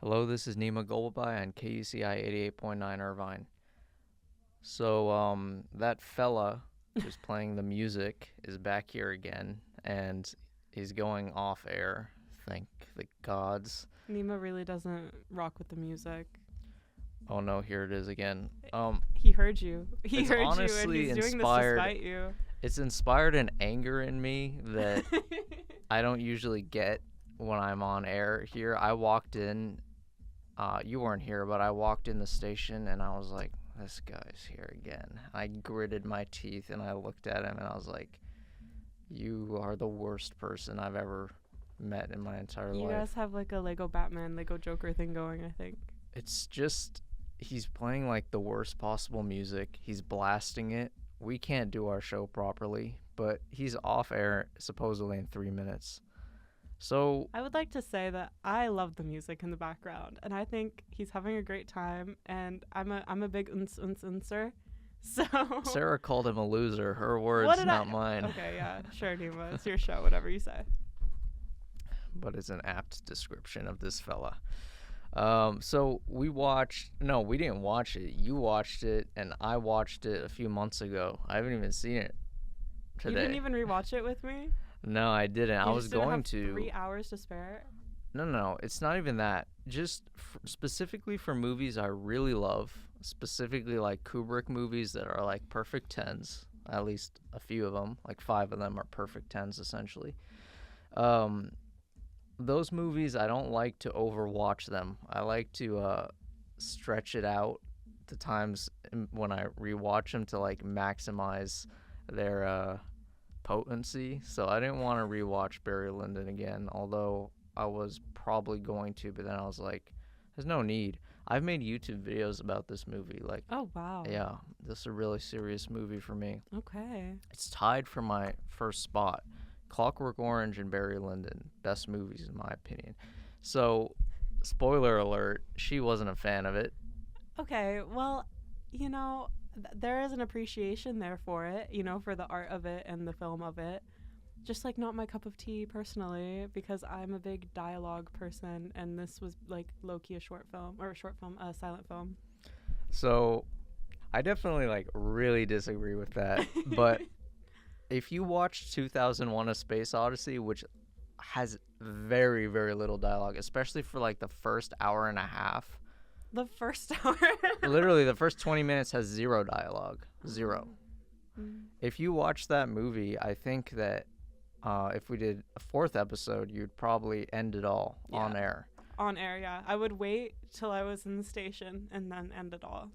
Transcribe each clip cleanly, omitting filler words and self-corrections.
Hello, this is Nima Golbabai on KUCI 88.9 Irvine. So, that fella who's playing the music is back here again, and he's going off air. Thank the gods. Nima really doesn't rock with the music. Oh no, here it is again. He heard you. He It's heard you, and honestly he's doing inspired- this despite you. It's inspired an anger in me that I don't usually get when I'm on air here. I walked in, you weren't here, but I walked in the station and I was like, this guy's here again. I gritted my teeth and I looked at him and I was like, you are the worst person I've ever met in my entire You life. guys have like a Lego Batman, Lego Joker thing going, I think. It's just, he's playing like the worst possible music. He's blasting it. We can't do our show properly, but he's off air supposedly in 3 minutes. So I would like to say that I love the music in the background, and I think he's having a great time, and I'm a big unser. So Sarah called him a loser. Her words, What did not I- mine. Okay, yeah, sure, Nima. It's your show, whatever you say. But it's an apt description of this fella. So we didn't watch it. You watched it, and I watched it a few months ago. I haven't even seen it today. You didn't even rewatch it with me? No, I didn't. I You was just didn't going have to. 3 hours to spare? No, it's not even that. Just specifically for movies I really love, specifically like Kubrick movies that are like perfect 10s, at least a few of them, like 5 of them are perfect 10s essentially. Those movies, I don't like to overwatch them. I like to stretch it out the times when I rewatch them to like maximize their potency. So I didn't want to rewatch Barry Lyndon again, although I was probably going to, but then I was like, there's no need. I've made YouTube videos about this movie. Like, Oh, wow. yeah, this is a really serious movie for me. Okay. It's tied for my first spot. Clockwork Orange and Barry Lyndon, best movies in my opinion. So, spoiler alert, she wasn't a fan of it. Okay, well, there is an appreciation there for it, for the art of it and the film of it. Just like not my cup of tea personally, because I'm a big dialogue person, and this was like low-key a silent film. So, I definitely like really disagree with that. But if you watch 2001: A Space Odyssey, which has very, very little dialogue, especially for like the first hour and a half, The first hour. literally the first 20 minutes has zero dialogue. Zero. Mm. If you watch that movie, I think that if we did a 4th episode, you'd probably end it all on Yeah. air. On air, yeah. I would wait till I was in the station and then end it all.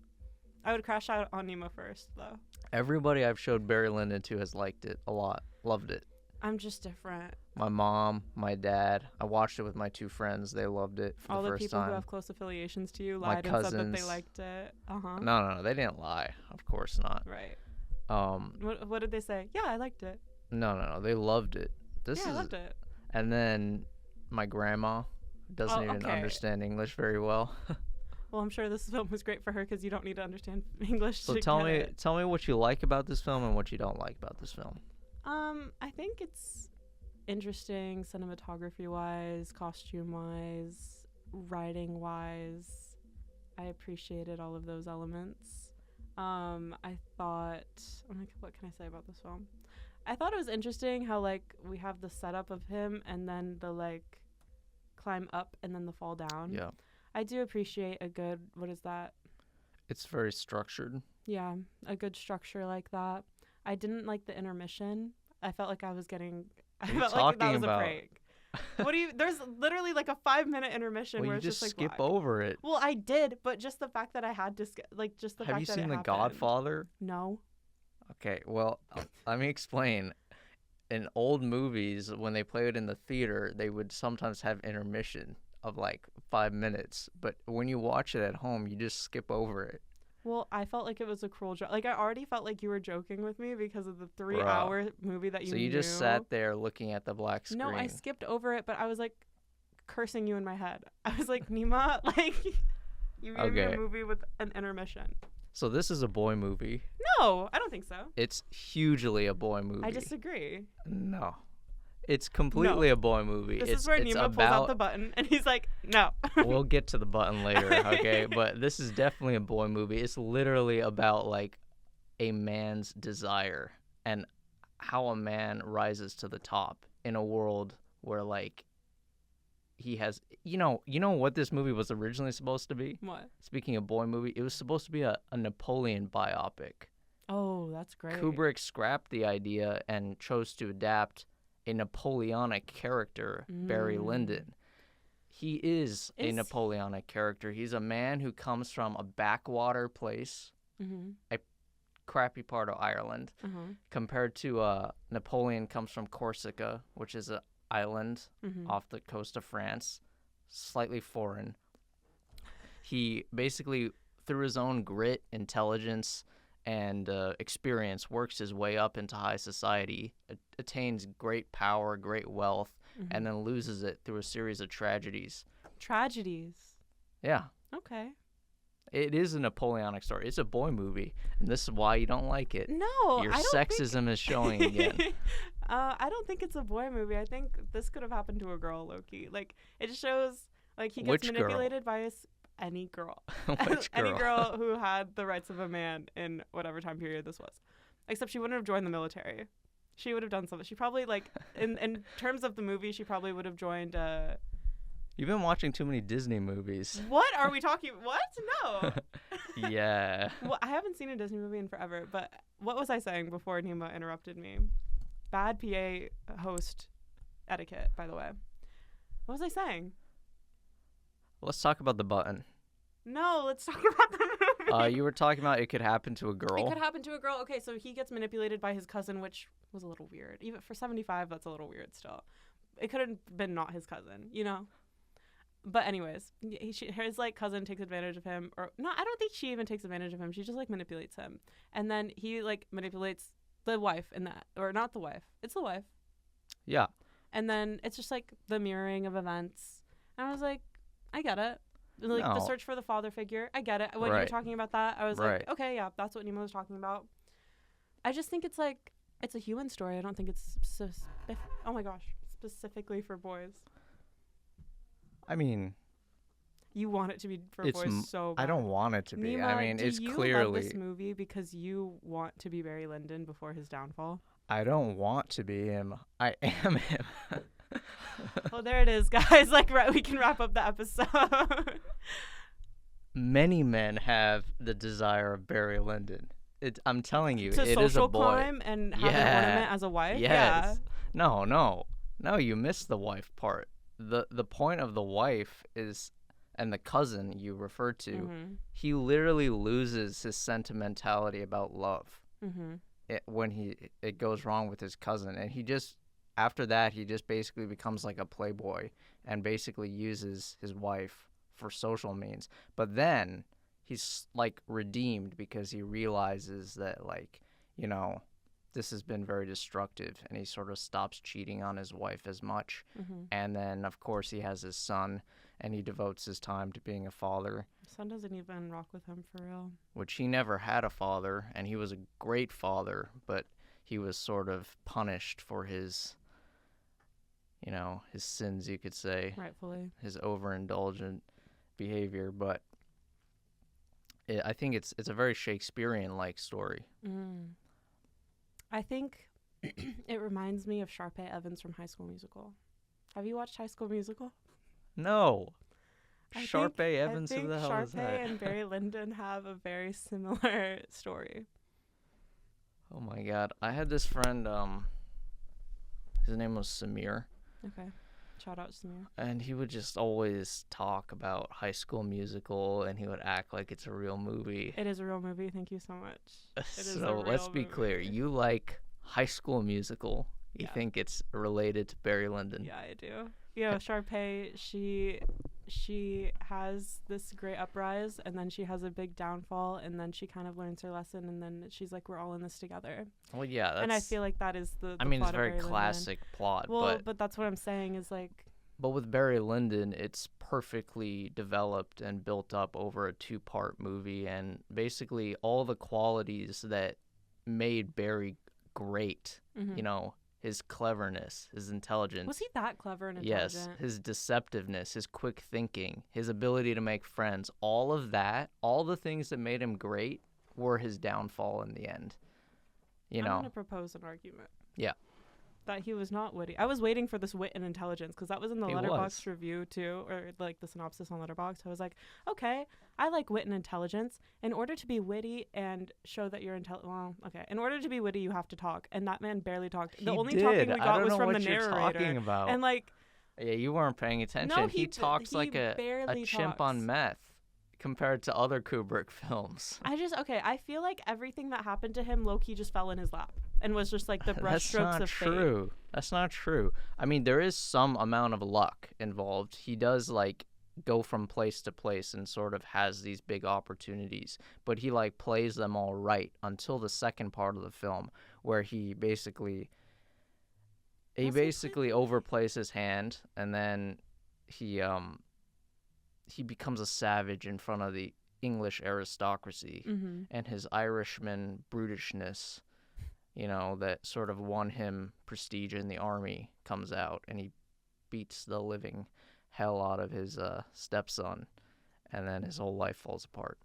I would crash out on Nemo first, though. Everybody I've showed Barry Lyndon to has liked it a lot, loved it. I'm just different. My mom, my dad. I watched it with my 2 friends. They loved it for All the the first people time. who have close affiliations to you My lied and said that they cousins. liked it. Uh-huh. No, they didn't lie. Of course not. Right. Um, What did they say? Yeah, I liked it. no, they loved it. I loved it. And then my grandma doesn't Oh, even okay. understand English very well. Well, I'm sure this film was great for her because you don't need to understand English So to tell get me what you like about this film and what you don't like about this film. it. I think it's interesting cinematography-wise, costume-wise, writing-wise. I appreciated all of those elements. I thought, what can I say about this film? I thought it was interesting how like we have the setup of him and then the like climb up and then the fall down. Yeah. I do appreciate a good, what is that? It's very structured. Yeah, a good structure like that. I didn't like the intermission. I felt like I was getting, I What are you felt like that talking was about? a prank. There's literally like a 5-minute intermission Well, where you it's just like skip black. over it. Well, I did, but just the fact that I had to just the Have fact you that seen it The happened. Godfather? No. Okay, well, let me explain. In old movies, when they played it in the theater, they would sometimes have intermission of like 5 minutes. But when you watch it at home, you just skip over it. Well, I felt like it was a cruel joke. Like I already felt like you were joking with me because of the 3-hour movie that you So you knew. just sat there looking at the black screen. No, I skipped over it, but I was like cursing you in my head. I was like, Nima, like you gave me Okay. a movie with an intermission. So this is a boy movie. No, I don't think so. It's hugely a boy movie. I disagree. No. It's completely a boy movie. This it's is where it's Nemo pulls out the button, and he's like, no. We'll get to the button later, okay? But this is definitely a boy movie. It's literally about, like, a man's desire and how a man rises to the top in a world where, like, he has, you know what this movie was originally supposed to be? What? Speaking of boy movie, it was supposed to be a Napoleon biopic. Oh, that's great. Kubrick scrapped the idea and chose to adapt a Napoleonic character, Barry Lyndon. He is a Napoleonic character. He's a man who comes from a backwater place, a crappy part of Ireland, compared to Napoleon comes from Corsica, which is an island off the coast of France, slightly foreign. He basically, through his own grit, intelligence, and experience, works his way up into high society, attains great power, great wealth, and then loses it through a series of tragedies. Tragedies? Yeah. Okay. It is a Napoleonic story. It's a boy movie, and this is why you don't like it. No, Your sexism is showing again. I don't think it's a boy movie. I think this could have happened to a girl, low-key. Like, it just shows, like, he gets manipulated by any girl. Which girl? Any girl who had the rights of a man in whatever time period this was. Except she wouldn't have joined the military. She would have done something. She probably, like, in terms of the movie, she probably would have joined... You've been watching too many Disney movies. What are we talking... What? No. Yeah. Well, I haven't seen a Disney movie in forever, but what was I saying before Nima interrupted me? Bad PA host etiquette, by the way. What was I saying? Let's talk about the button. No, let's talk about the movie. You were talking about it could happen to a girl. It could happen to a girl. Okay, so he gets manipulated by his cousin, which was a little weird. Even for 75, that's a little weird still. It could have been not his cousin, you know? But anyways, his, like, cousin takes advantage of him. Or, no, I don't think she even takes advantage of him. She just, like, manipulates him. And then he, like, manipulates the wife in that. Or not the wife. It's the wife. Yeah. And then it's just, like, the mirroring of events. And I was like, I get it. Like, the search for the father figure. I get it. When you were talking about that, I was like, okay, yeah, that's what Nemo was talking about. I just think it's, like, it's a human story. I don't think it's oh, my gosh, specifically for boys. I mean, you want it to be for boys so bad. I don't want it to be. Nima, I mean, it's clearly. Do you love this movie because you want to be Barry Lyndon before his downfall? I don't want to be him. I am him. Well, there it is, guys. Like, we can wrap up the episode. Many men have the desire of Barry Lyndon. I'm telling you, to it is a boy. Social climb and have an ornament as a wife? Yes. Yeah. No, you missed the wife part. The point of the wife is, and the cousin you referred to, he literally loses his sentimentality about love when it goes wrong with his cousin, and he just, after that, he just basically becomes like a playboy and basically uses his wife for social means. But then he's, like, redeemed because he realizes that, like, you know, this has been very destructive, and he sort of stops cheating on his wife as much. And then, of course, he has his son, and he devotes his time to being a father. His son doesn't even rock with him for real. Which he never had a father, and he was a great father, but he was sort of punished for his, you know, his sins, you could say. Rightfully. His overindulgent behavior, but I think it's a very Shakespearean-like story. I think it reminds me of Sharpay Evans from High School Musical. Have you watched High School Musical? No. Sharpay Evans, who the hell is that? Sharpay and Barry Lyndon have a very similar story. Oh my god. I had this friend, his name was Samir. Okay. Shout out Samir. And he would just always talk about High School Musical, and he would act like it's a real movie. It is a real movie. Thank you so much. So let's be clear. You like High School Musical. You think it's related to Barry Lyndon. Yeah, I do. You know, Sharpay, she has this great uprise, and then she has a big downfall, and then she kind of learns her lesson, and then she's like, we're all in this together. Well, yeah. And I feel like that is the I mean, plot it's a very of Barry classic Lyndon. plot. Well, but that's what I'm saying is, like... But with Barry Lyndon, it's perfectly developed and built up over a 2-part movie, and basically all the qualities that made Barry great, you know, his cleverness, his intelligence. Was he that clever and Yes, intelligent? his deceptiveness, his quick thinking, his ability to make friends, all of that, all the things that made him great were his downfall in the end. You I'm know? going to propose an argument. Yeah. That he was not witty. I was waiting for this wit and intelligence because that was in the He Letterboxd was. review too, or like the synopsis on Letterboxd. I was like, okay, I like wit and intelligence. In order to be witty and show that you're in order to be witty, you have to talk. And that man barely talked. He The only did. talking we I got don't was know from what the you're narrator. talking about. And like, Yeah, you weren't paying attention. no, he talks like a barely chimp talks. on meth compared to other Kubrick films. I feel like everything that happened to him, low-key just fell in his lap and was just like the brushstrokes of fate. That's not true. That's not true. I mean, there is some amount of luck involved. He does like go from place to place and sort of has these big opportunities, but he like plays them all right until the second part of the film where he basically overplays his hand, and then he becomes a savage in front of the English aristocracy, and his Irishman brutishness, you know, that sort of won him prestige in the army, comes out, and he beats the living hell out of his stepson, and then his whole life falls apart.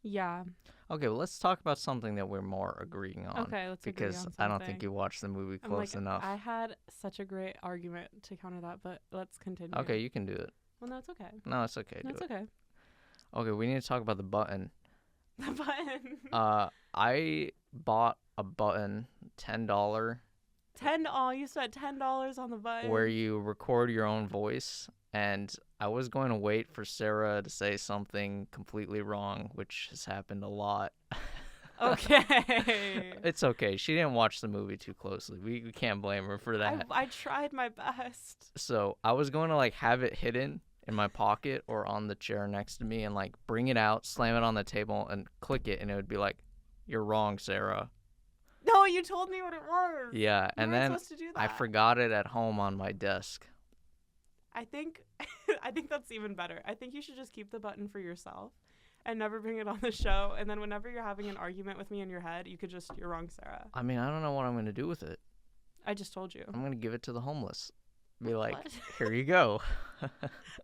Yeah. Okay, well, let's talk about something that we're more agreeing on. Okay, let's agree because on I don't something. think you watched the movie I'm close like, enough. I had such a great argument to counter that, but let's continue. Okay, you can do it. Well, no, it's okay. No, it's okay. No, it's okay. Okay, we need to talk about the button. The button. I bought a button, $10, You spent $10 on the button. where you record your own voice, and I was going to wait for Sarah to say something completely wrong, which has happened a lot. Okay. It's okay. She didn't watch the movie too closely. We can't blame her for that. I tried my best. So I was going to like have it hidden in my pocket or on the chair next to me and like bring it out, slam it on the table, and click it, and it would be like, "You're wrong, Sarah." No, you told me what it was. Yeah, You and weren't then supposed to do I that. forgot it at home on my desk. I think that's even better. I think you should just keep the button for yourself and never bring it on the show. And then whenever you're having an argument with me in your head, you could just, "You're wrong, Sarah." I mean, I don't know what I'm going to do with it. I just told you. I'm going to give it to the homeless. Be like, What? "Here you go."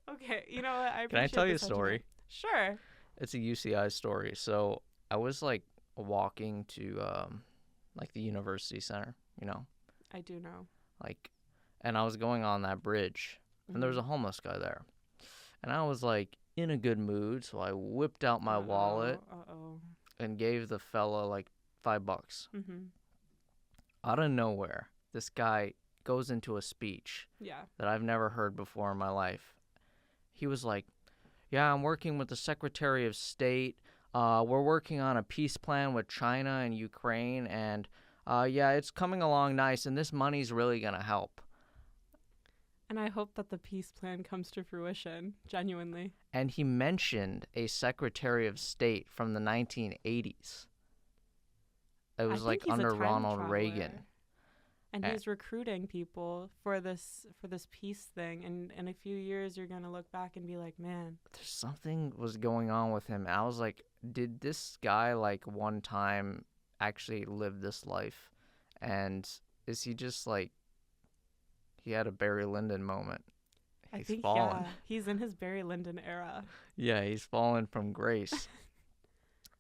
Okay, you know what? Can I tell you a the sentiment. story? Sure. It's a UCI story. So I was like walking to like the university center, you know, I do know. like, and I was going on that bridge, and there was a homeless guy there, and I was like in a good mood, so I whipped out my wallet Uh-oh. and gave the fella like $5. Mm-hmm. Out of nowhere, this guy goes into a speech Yeah. that I've never heard before in my life. He was like, "Yeah, I'm working with the Secretary of State. We're working on a peace plan with China and Ukraine, and yeah, it's coming along nice, and this money's really gonna help." And I hope that the peace plan comes to fruition, genuinely. And he mentioned a Secretary of State from the 1980s. It was like he's a under time Ronald traveler. Reagan. And Eh. he's recruiting people for this peace thing. And in a few years, you're going to look back and be like, man. There's something was going on with him. I was like, did this guy like one time actually live this life? And is he just like, he had a Barry Lyndon moment? I He's think, fallen. yeah, he's in his Barry Lyndon era. Yeah, he's fallen from grace.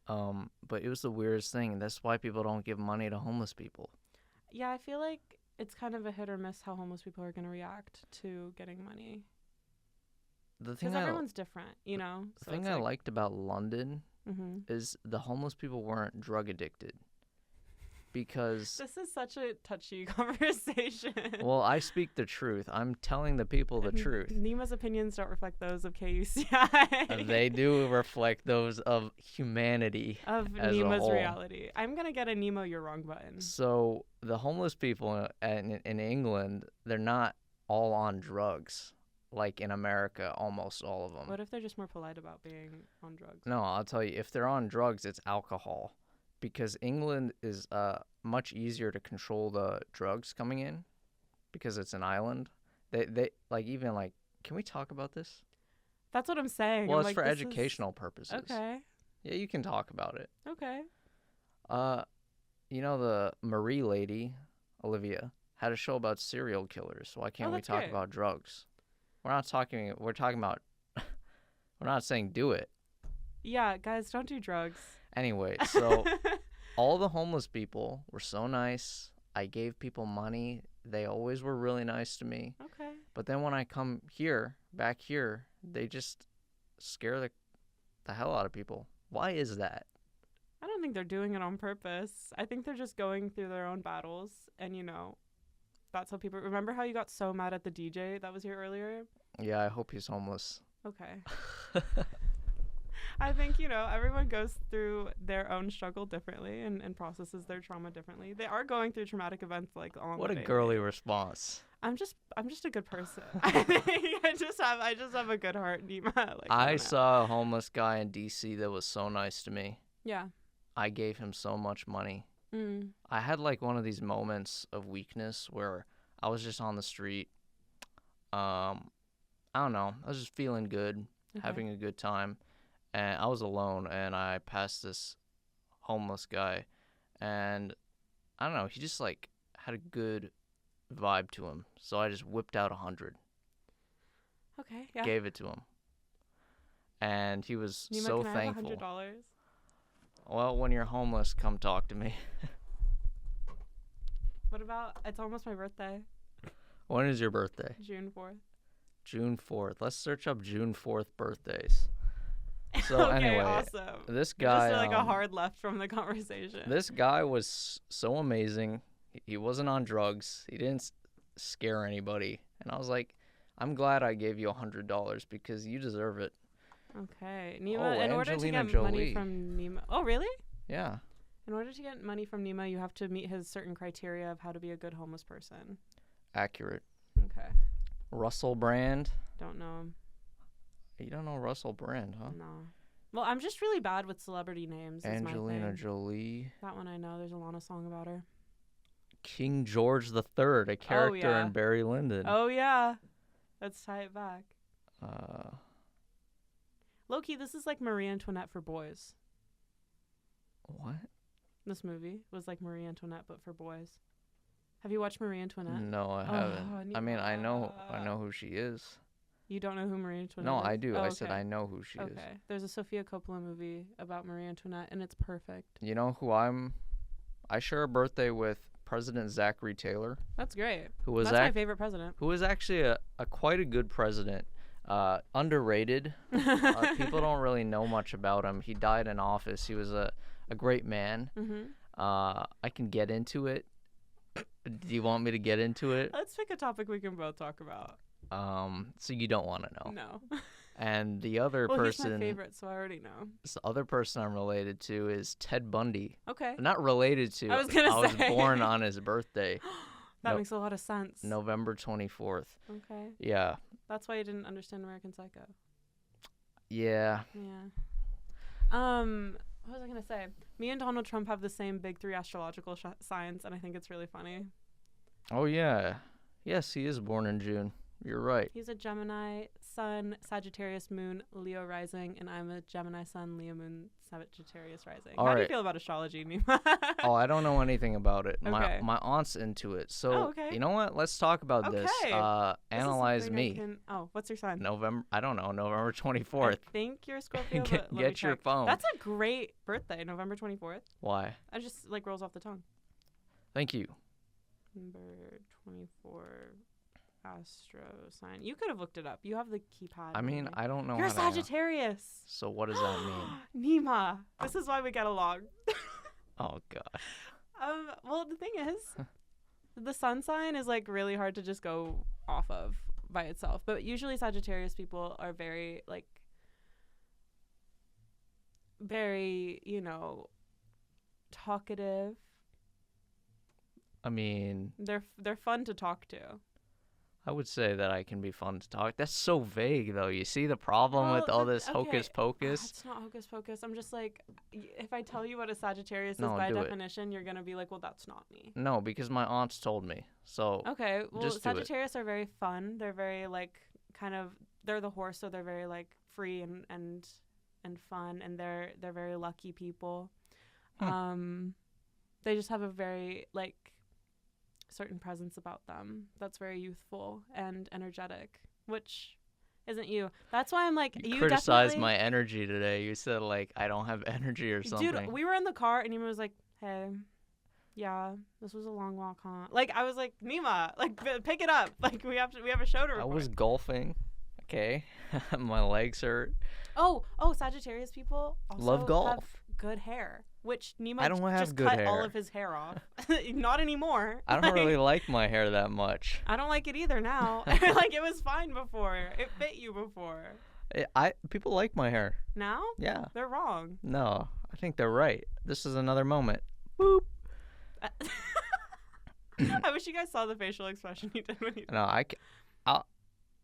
But it was the weirdest thing. And that's why people don't give money to homeless people. Yeah, I feel like it's kind of a hit or miss how homeless people are going to react to getting money. The thing Because everyone's different, you know? The thing I liked about London Mm-hmm. is the homeless people weren't drug addicted. Because, This is such a touchy conversation. well, I speak the truth. I'm telling the people the truth. Nima's opinions don't reflect those of KUCI. They do reflect those of humanity. Of as a Nima's whole. reality. I'm going to get a Nemo you're wrong button. So the homeless people in England, they're not all on drugs. Like in America, almost all of them. What if they're just more polite about being on drugs? No, I'll tell you, if they're on drugs, it's alcohol. Because England is much easier to control the drugs coming in because it's an island. They like, even like, can we talk about this? That's what I'm saying. Well, I'm it's like, for this is- educational purposes. Okay. Yeah, you can talk about it. Okay. You know the Marie lady Olivia, had a show about serial killers. Why can't we that's talk great. about drugs? We're talking about, we're not saying do it. Yeah, guys, don't do drugs. Anyway, so all the homeless people were so nice. I gave people money. They always were really nice to me. Okay. But then when I come back here, they just scare the hell out of people. Why is that? I don't think they're doing it on purpose. I think they're just going through their own battles. And, that's how people... Remember how you got so mad at the DJ that was here earlier? Yeah, I hope he's homeless. Okay. I think, everyone goes through their own struggle differently and processes their trauma differently. They are going through traumatic events What a girly response. I'm just a good person. I think I just have a good heart, Nima. I saw a homeless guy in DC that was so nice to me. Yeah. I gave him so much money. Mm. I had one of these moments of weakness where I was just on the street. I don't know. I was just feeling good, having a good time. And I was alone, and I passed this homeless guy. And I don't know. He just had a good vibe to him. So I just whipped out 100. Okay, yeah. Gave it to him. And he was Nima, so can thankful. I have $100? Well, when you're homeless, come talk to me. What about, it's almost my birthday. When is your birthday? June 4th. June 4th. Let's search up June 4th birthdays. So okay, anyway, awesome. This guy... Just a hard left from the conversation. This guy was so amazing. He wasn't on drugs. He didn't scare anybody. And I was like, I'm glad I gave you $100 because you deserve it. Okay. Nima, in order to Angelina get Jolie. money from Nima... Oh, really? Yeah. In order to get money from Nima, you have to meet his certain criteria of how to be a good homeless person. Accurate. Okay. Russell Brand. Don't know him. You don't know Russell Brand, huh? No. Well, I'm just really bad with celebrity names. Angelina Jolie. That one I know. There's a Lana song about her. King George III, a character in Barry Lyndon. Oh, yeah. Let's tie it back. Uh, Low-key, this is like Marie Antoinette for boys. What? This movie was like Marie Antoinette, but for boys. Have you watched Marie Antoinette? No, I haven't. I mean, I know who she is. You don't know who Marie Antoinette No, is? I do. Oh, I said I know who she is. Okay. There's a Sofia Coppola movie about Marie Antoinette, and it's perfect. You know who I share a birthday with President Zachary Taylor. That's great. That's my favorite president. Who was actually a quite a good president. Underrated. People don't really know much about him. He died in office. He was a great man. Mm-hmm. I can get into it. Do you want me to get into it? Let's pick a topic we can both talk about. So you don't want to know. No. And the other person... he's my favorite, so I already know. The other person I'm related to is Ted Bundy. Okay. Not related to. I was gonna say. I was born on his birthday. That makes a lot of sense. November 24th. Okay. Yeah. That's why you didn't understand American Psycho. Yeah. Yeah. What was I gonna say? Me and Donald Trump have the same big 3 astrological signs, and I think it's really funny. Oh, yeah. Yes, he is born in June. You're right. He's a Gemini Sun, Sagittarius Moon, Leo rising, and I'm a Gemini Sun, Leo Moon, Sagittarius rising. How do you feel about astrology, Nima? Oh, I don't know anything about it. Okay. My aunt's into it. So, you know what? Let's talk about this. Analyze me. What's your sign? November 24th. I think you're a Scorpio. Get your phone. That's a great birthday, November 24th. Why? I just rolls off the tongue. Thank you. November 24 astro sign. You could have looked it up. You have the keypad. I mean, I don't know. You're a Sagittarius. So what does that mean? Nima, this is why we get along. Oh god. Well, the thing is, the sun sign is really hard to just go off of by itself. But usually Sagittarius people are very talkative. I mean, they're fun to talk to. I would say that I can be fun to talk. That's so vague, though. You see the problem with all this hocus pocus? It's not hocus pocus. I'm just if I tell you what a Sagittarius is by definition, you're going to be like, well, that's not me. No, because my aunts told me. So okay, well, Sagittarius are very fun. They're very they're the horse, so they're very free and fun, and they're very lucky people. They just have a very certain presence about them that's very youthful and energetic, which isn't you. That's why I'm like, You you criticized definitely. my energy today. You said like I don't have energy or Dude, something. we were in the car and Nima was like, hey, yeah, this was a long walk, huh? Like, I was like, Nima, like, pick it up. Like, we have a show to I record. was golfing. Okay. My legs hurt. Oh, Sagittarius people also Love golf. have good hair, which Nima I don't have just good cut all hair. of his hair off. Not anymore. I don't really like my hair that much. I don't like it either now. Like, it was fine before. It fit you before. People like my hair. Now? Yeah. They're wrong. No, I think they're right. This is another moment. Boop. I wish you guys saw the facial expression he did when he. No,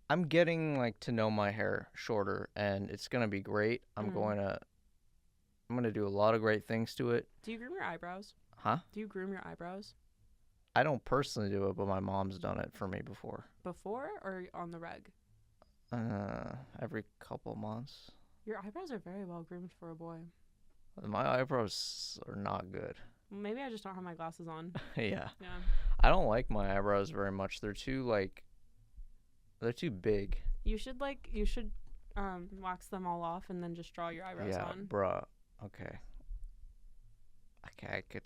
I'm getting like to know my hair shorter, and it's gonna be great. I'm gonna do a lot of great things to it. Do you groom your eyebrows? Huh? Do you groom your eyebrows? I don't personally do it, but my mom's done it for me before. Before or on the reg? Every couple months. Your eyebrows are very well groomed for a boy. My eyebrows are not good. Maybe I just don't have my glasses on. Yeah. Yeah. I don't like my eyebrows very much. They're too big. You should wax them all off and then just draw your eyebrows on. Bruh. Okay.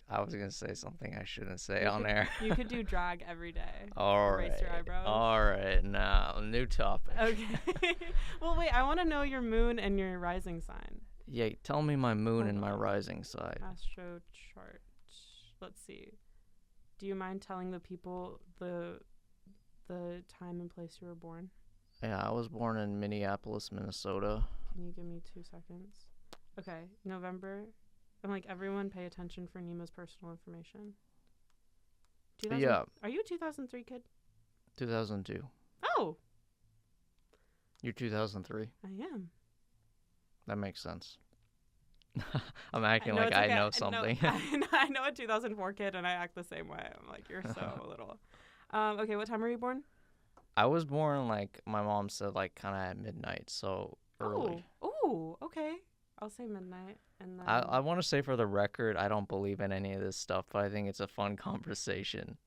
I was gonna say something I shouldn't say on air. You could do drag every day. All Erase right. your eyebrows. All right. Now, new topic. Okay. Well, wait. I want to know your moon and your rising sign. Yeah. Tell me my moon and my on. rising side. Astro chart. Let's see. Do you mind telling the people the time and place you were born? Yeah, I was born in Minneapolis, Minnesota. Can you give me 2 seconds? Okay, November. I'm like, everyone pay attention for Nima's personal information. Yeah. Are you a 2003 kid? 2002. Oh, You're 2003. I am. That makes sense. I'm acting know like it's I okay. know something. I know a 2004 kid, and I act the same way. I'm like, you're so little. Okay, what time were you born? I was born like my mom said, like kind of at midnight, so early. Oh, okay. I'll say midnight, and then I want to say for the record, I don't believe in any of this stuff, but I think it's a fun conversation.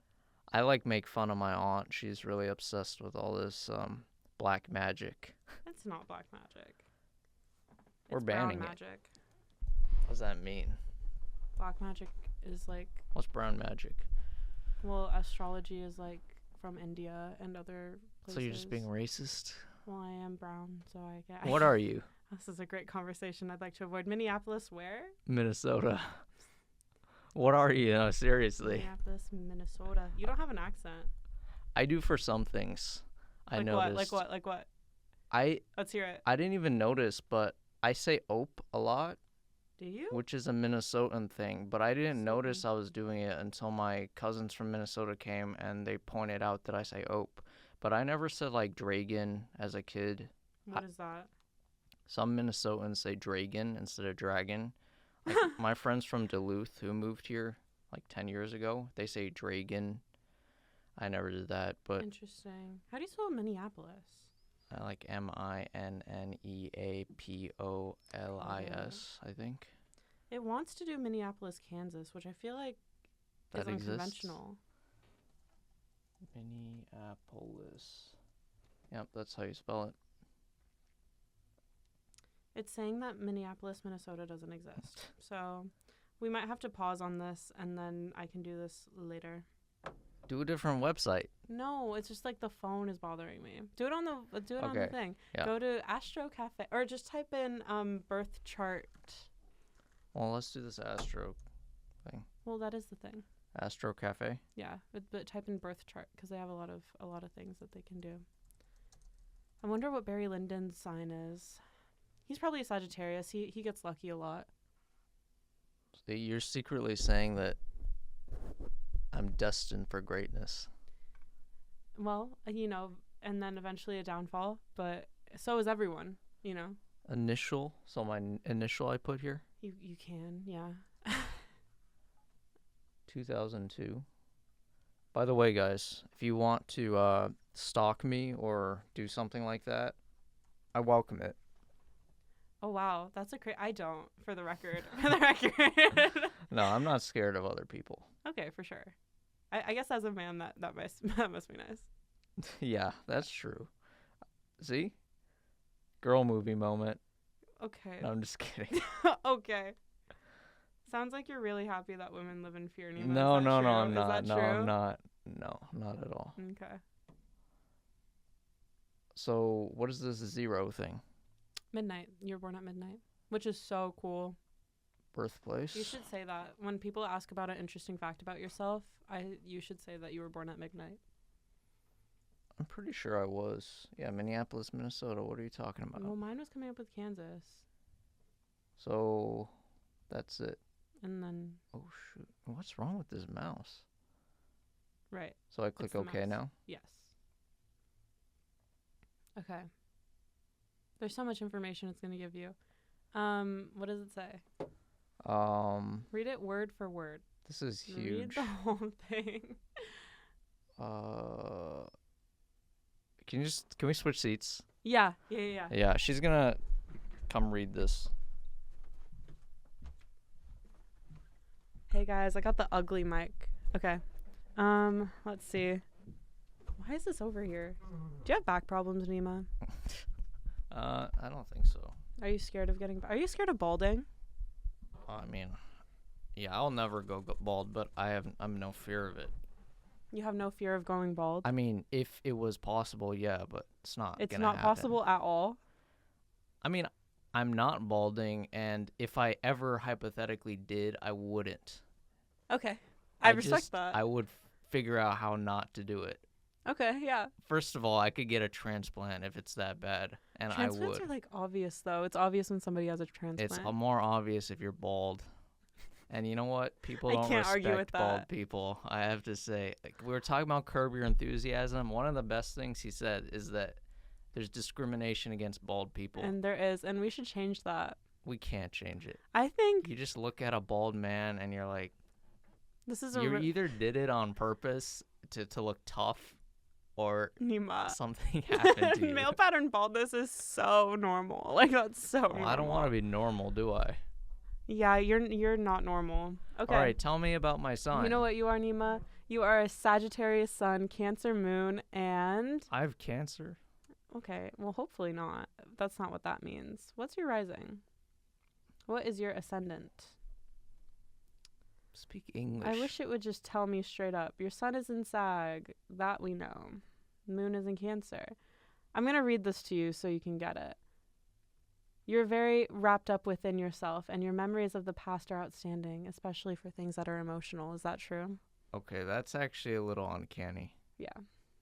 I like make fun of my aunt. She's really obsessed with all this black magic. It's not black magic. We're It's brown banning it. magic. What does that mean? Black magic is like, What's brown magic? well, astrology is like from India and other places. So you're just being racist? Well, I am brown, so I get. What are you? This is a great conversation I'd like to avoid. Minneapolis, where? Minnesota. What are you? No, seriously. Minneapolis, Minnesota. You don't have an accent. I do for some things. I Like noticed. what? Like what? I Let's hear it. didn't even notice, but I say ope a lot, Do you? which is a Minnesotan thing, but I didn't notice Minnesotan. I was doing it until my cousins from Minnesota came and they pointed out that I say ope. But I never said like dragon as a kid. What is that? Some Minnesotans say dragon instead of dragon. Like my friends from Duluth who moved here like 10 years ago, they say dragon. I never did that, but Interesting. How do you spell Minneapolis? I like Minneapolis, I think. It wants to do Minneapolis, Kansas, which I feel like That is exists. unconventional. Minneapolis. Yep, that's how you spell it. It's saying that Minneapolis, Minnesota doesn't exist. So we might have to pause on this and then I can do this later. Do a different website. No, it's just like the phone is bothering me. Do it on the on the Okay, thing. yeah. Go to Astro Cafe or just type in birth chart. Well, let's do this Astro Well, that is the thing. Astro Cafe. Yeah, but type in birth chart because they have a lot of things that they can do. I wonder what Barry Lyndon's sign is. He's probably a Sagittarius. He gets lucky a lot. So you're secretly saying that I'm destined for greatness. Well, and then eventually a downfall, but so is everyone, Initial. So my initial I put here. You can, yeah. 2002. By the way, guys, if you want to stalk me or do something like that, I welcome it. Oh wow, that's I don't, for the record. For the record. No, I'm not scared of other people. Okay, for sure. I guess as a man, that must that must be nice. Yeah, that's true. See? Girl movie moment. Okay. No, I'm just kidding. Okay. Sounds like you're really happy that women live in fear, Nima. No, Is that no, true? no, I'm Is not. that No, true? I'm not. No, not at all. Okay. So, what is this 0 thing? Midnight. You were born at midnight, which is so cool. Birthplace? You should say that when people ask about an interesting fact about yourself. You should say that you were born at midnight. I'm pretty sure I was. Yeah, Minneapolis, Minnesota. What are you talking about? Well, mine was coming up with Kansas, So, that's it. and then Oh, shoot. What's wrong with this mouse? right. So, I click the OK mouse. now? Yes. Okay. There's so much information it's gonna give you. What does it say? Read it word for word. This is Read huge. the whole thing. Can we switch seats? Yeah. Yeah, she's gonna come read this. Hey guys, I got the ugly mic. Okay. Let's see. Why is this over here? Do you have back problems, Nima? I don't think so. Are you scared of Are you scared of balding? I mean, yeah, I'll never go bald, but I'm no fear of it. You have no fear of going bald? I mean, if it was possible, yeah, but it's not. It's gonna not happen. possible at all. I mean, I'm not balding, and if I ever hypothetically did, I wouldn't. Okay. I respect that. I would figure out how not to do it. Okay, yeah. First of all, I could get a transplant if it's that bad, and I would. Transplants are like obvious though. It's obvious when somebody has a transplant. It's more obvious if you're bald. And you know what? People I don't can't argue with respect bald that. people. I have to say, like, we were talking about Curb Your Enthusiasm. One of the best things he said is that there's discrimination against bald people. And there is, and we should change that. We can't change it. I think You just look at a bald man and you're like, this is you either did it on purpose to look tough, or Nima. something happened to you. Male pattern baldness is so normal. Like that's so normal. I don't want to be normal, do I? Yeah, you're not normal. Okay. All right, tell me about my sign. You know what you are, Nima? You are a Sagittarius sun, Cancer moon, and I have cancer. okay, well hopefully not. That's not what that means. What's your rising? What is your ascendant? Speak English. I wish it would just tell me straight up. Your sun is in Sag. That we know. Moon is in Cancer. I'm going to read this to you so you can get it. You're very wrapped up within yourself, and your memories of the past are outstanding, especially for things that are emotional. Is that true? Okay, that's actually a little uncanny. Yeah.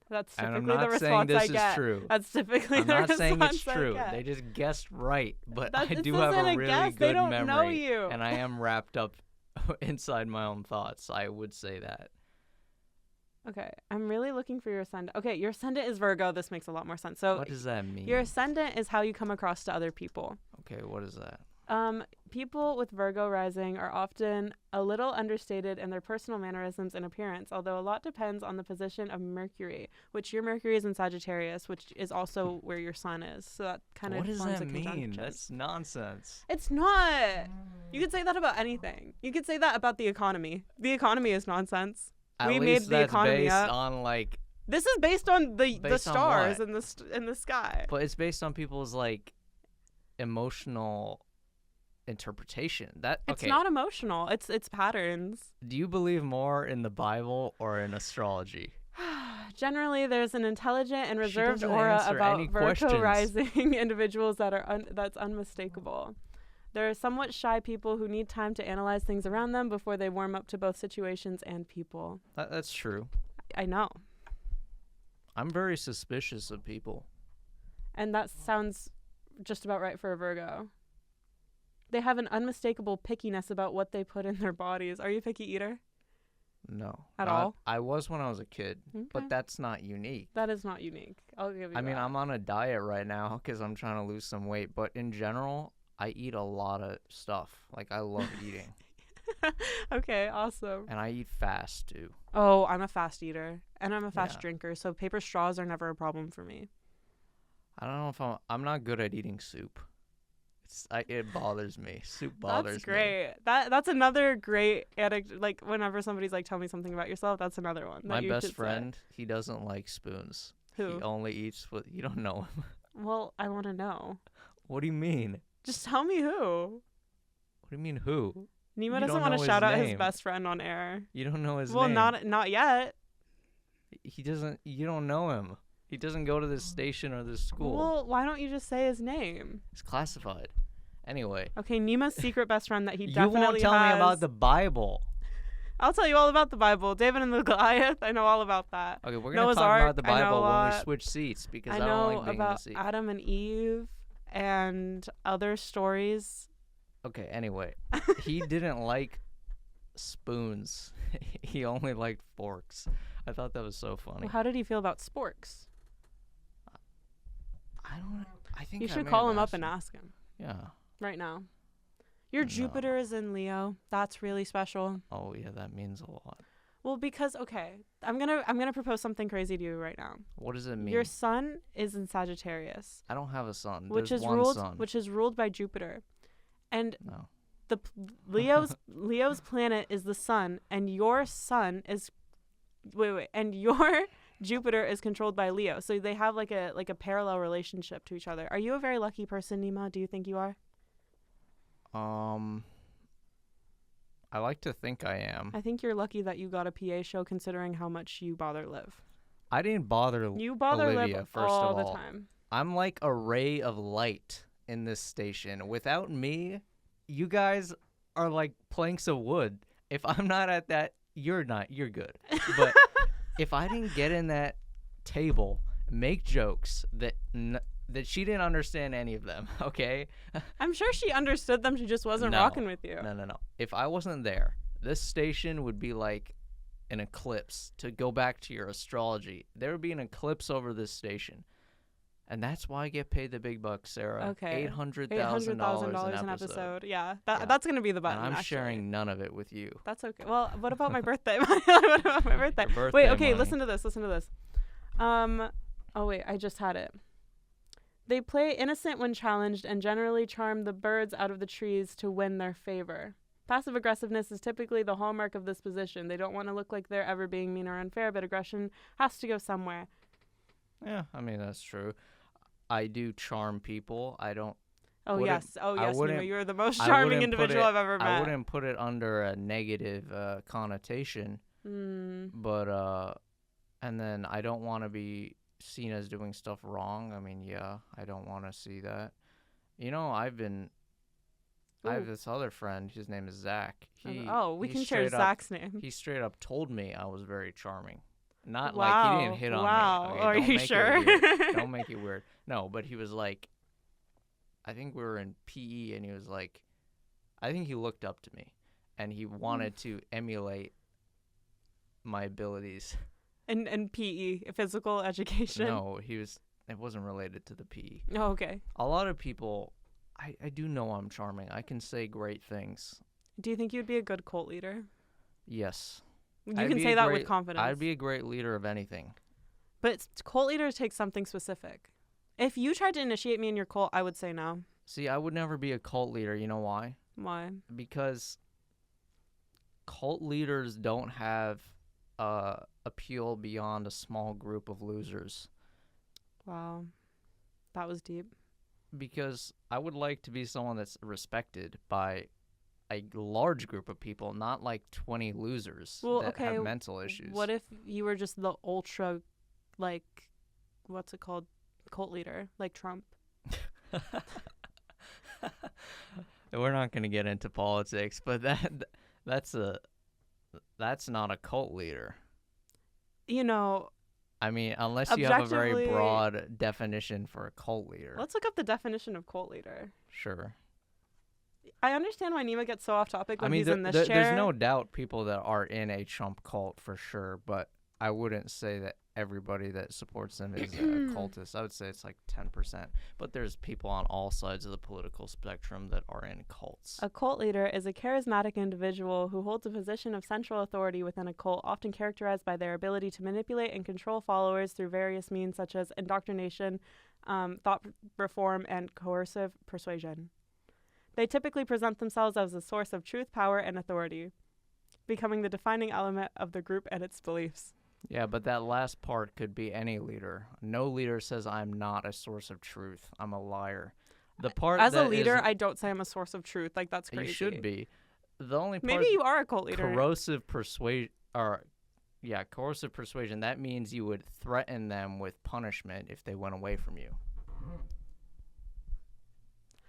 That's And typically I'm the not saying response this I get. is true. That's typically I'm the not response saying it's I true. get. They just guessed right, but That- I this do have isn't a a really guess. good They don't memory, know you. and I am wrapped up inside my own thoughts. I would say that. Okay, I'm really looking for your ascendant. Okay, your ascendant is Virgo. This makes a lot more sense. So What does that mean? your ascendant is how you come across to other people. Okay, what is that? People with Virgo rising are often a little understated in their personal mannerisms and appearance, although a lot depends on the position of Mercury, which your Mercury is in Sagittarius, which is also where your sun is. So that kind of What does forms that a mean? conjunction. That's nonsense. It's not. You could say that about anything. You could say that about the economy. The economy is nonsense. At We least made the that's economy based up. on like, This is based on the Based on stars what? and the sky. but it's based on people's like emotional interpretation. That It's okay. not emotional. It's patterns. Do you believe more in the Bible or in astrology? Generally, there's an intelligent and She reserved doesn't aura answer about any Virgo questions. rising individuals that are that's unmistakable. There are somewhat shy people who need time to analyze things around them before they warm up to both situations and people. That's true. I know. I'm very suspicious of people. And that sounds just about right for a Virgo. They have an unmistakable pickiness about what they put in their bodies. Are you a picky eater? No. At all? I was when I was a kid, Okay. but that's not unique. That is not unique. I'll give you I mean, that. I'm on a diet right now because I'm trying to lose some weight, but in general, I eat a lot of stuff. Like, I love eating. Okay, awesome. And I eat fast, too. Oh, I'm a fast eater. And I'm a fast Yeah. drinker, so paper straws are never a problem for me. I don't know if I'm not good at eating soup. It bothers me. Soup bothers That's great. That's another great anecdote. Like whenever somebody's like, "Tell me something about yourself," that's another one. My that you best should friend, he doesn't like spoons. Who? He only eats with. You don't know him. Say. Well, I want to know. What do you mean? Just tell me who. What do you mean who? Nima You doesn't don't want know to his shout out his name. best friend on air. You don't know his Well, name. not yet. He doesn't. You don't know him. He doesn't go to this station or this school. Well, why don't you just say his name? It's classified. Anyway. Okay, Nima's secret best friend that he You definitely won't tell has. me about the Bible. I'll tell you all about the Bible. David and the Goliath. I know all about that. Okay, we're gonna Noah's talk Ark, about the I know Bible a when we lot. switch seats because I I don't know like being in the about seat. Adam and Eve and other stories. Okay, anyway, he didn't like spoons. He only liked forks. I thought that was so funny. Well, how did he feel about sporks? I don't. I think You I should may call have him up asked and ask him Yeah. right now. Your No. Jupiter is in Leo. That's really special. Oh yeah, that means a lot. Well, because I'm gonna propose something crazy to you right now. What does it mean? Your sun is in Sagittarius, I don't have a son. which There's is one ruled son. which is ruled by Jupiter, and No. the Leo's planet is the sun, and your sun is and your Jupiter is controlled by Leo, so they have like a parallel relationship to each other. Are you a very lucky person, Nima? Do you think you are? I like to think I am. I think you're lucky that you got a PA show, considering how much you bother Liv. I didn't bother You bother Olivia, Liv first all of the all. time. I'm like a ray of light in this station. Without me, you guys are like planks of wood. If I'm not at that, you're not. You're good. But if I didn't get in that table, make jokes that she didn't understand any of them, okay? I'm sure she understood them. She just wasn't No. rocking with you. No. If I wasn't there, this station would be like an eclipse. To go back to your astrology, there would be an eclipse over this station. And that's why I get paid the big bucks, Sarah. Okay. $800,000 an episode. Yeah, Yeah. that's gonna be the button. And I'm actually. sharing none of it with you. That's okay. Well, what about my birthday? What about my birthday? Your birthday Wait, okay, money. listen to this. Oh wait, I just had it. They play innocent when challenged and generally charm the birds out of the trees to win their favor. Passive aggressiveness is typically the hallmark of this position. They don't want to look like they're ever being mean or unfair, but aggression has to go somewhere. Yeah, I mean, that's true. I do charm people. I don't. Oh Wouldn't- yes, I wouldn't- Nima, you're the most I charming wouldn't put individual it- I've ever met. I wouldn't put it under a negative connotation, but and then I don't want to be seen as doing stuff wrong. I mean, yeah, I don't want to see that. You know, I have Ooh. this other friend. His name is Zach. We He can share straight up- Zach's name. He straight up told me I was very charming. Not Wow. like he didn't hit on Wow. me. Okay, Are don't you make it sure? weird. Don't make it weird. No, but he was like, I think we were in PE, and he was like, I think he looked up to me, and he wanted to emulate my abilities. And PE, physical education. No, it wasn't related to the PE. Oh, okay. A lot of people, I do know I'm charming. I can say great things. Do you think you'd be a good cult leader? Yes. You I'd can be say a that great- with confidence. I'd be a great leader of anything. But cult leaders take something specific. If you tried to initiate me in your cult, I would say no. See, I would never be a cult leader. You know why? Why? Because cult leaders don't have appeal beyond a small group of losers. Wow. That was deep. Because I would like to be someone that's respected by a large group of people, not like 20 losers Well, that okay, have mental issues. What if you were just the ultra, like, what's it called? Cult leader, like Trump. We're not going to get into politics, but that's not a cult leader. You know, I mean, unless you have a very Objectively- broad definition for a cult leader. let's look up the definition of cult leader. Sure. I understand why Nima gets so off topic when I mean, he's in this chair. there's no doubt people that are in a Trump cult for sure, but I wouldn't say that everybody that supports them is a cultist. I would say it's like 10%. But there's people on all sides of the political spectrum that are in cults. A cult leader is a charismatic individual who holds a position of central authority within a cult, often characterized by their ability to manipulate and control followers through various means such as indoctrination, thought reform, and coercive persuasion. They typically present themselves as a source of truth, power, and authority, becoming the defining element of the group and its beliefs. Yeah, but that last part could be any leader. No leader says I'm not a source of truth. I'm a liar. The part As a that leader, is, I don't say I'm a source of truth. Like, that's crazy. you should be. The only part, Maybe you are a cult leader. coercive persuasion, or yeah, coercive persuasion. That means you would threaten them with punishment if they went away from you.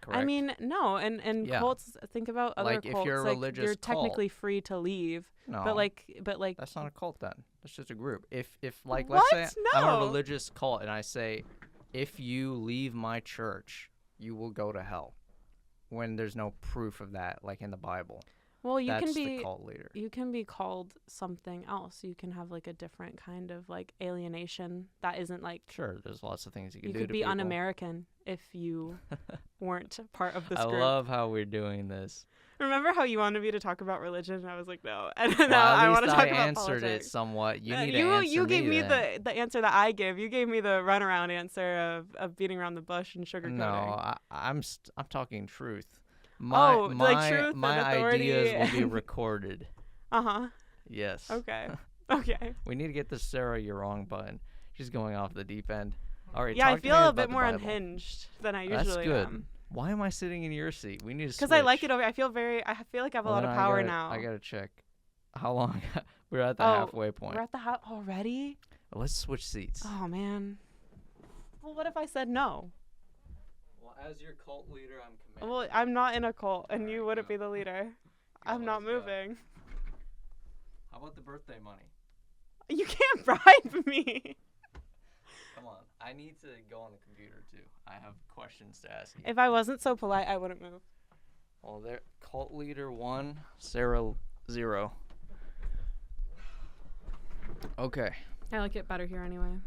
Correct. I mean, no, and Yeah. cults. Think about other Like, if cults. you're a like, religious you're cult- technically free to leave, no, but like, that's not a cult then. That's just a group. If like, What? let's say I'm No. a religious cult and I say, if you leave my church, you will go to hell. When there's no proof of that, like in the Bible. well, you That's can be the cult leader. you can be called something else. You can have like a different kind of like alienation that isn't like Sure, there's lots of things you can you do could to be people. un-American if you weren't part of this I group. love how we're doing this. Remember how you wanted me to talk about religion? And I was like, no. And now Well, I at want least to talk I about answered politics. it somewhat. You Uh, need to you answer you gave me then. the answer that I give. You gave me the runaround answer of beating around the bush and sugarcoating. No, I'm talking truth. Oh, like truth my and authority ideas will be and- recorded. Uh-huh. Yes. Okay. Okay. We need to get the Sarah You're Wrong button. She's going off the deep end. All right. Yeah, I talk to feel me a about bit the more Bible. unhinged than I That's usually good. am. Why am I sitting in your seat? We need to Because I like switch. it over. I feel like I have a Well, lot then of I power gotta- now. I gotta check. How long? We're at the Oh, halfway point. We're at the house already? Let's switch seats. Oh man. Well, what if I said no? Well, as your cult leader, I'm commanding. Well, I'm not in a cult, and you Alright, wouldn't go. be the leader. Go, I'm not let's go. moving. How about the birthday money? You can't bribe me. Come on. I need to go on the computer too. I have questions to ask you. If I wasn't so polite, I wouldn't move. Well, there. Cult leader 1, Sarah 0. Okay. I like it better here anyway.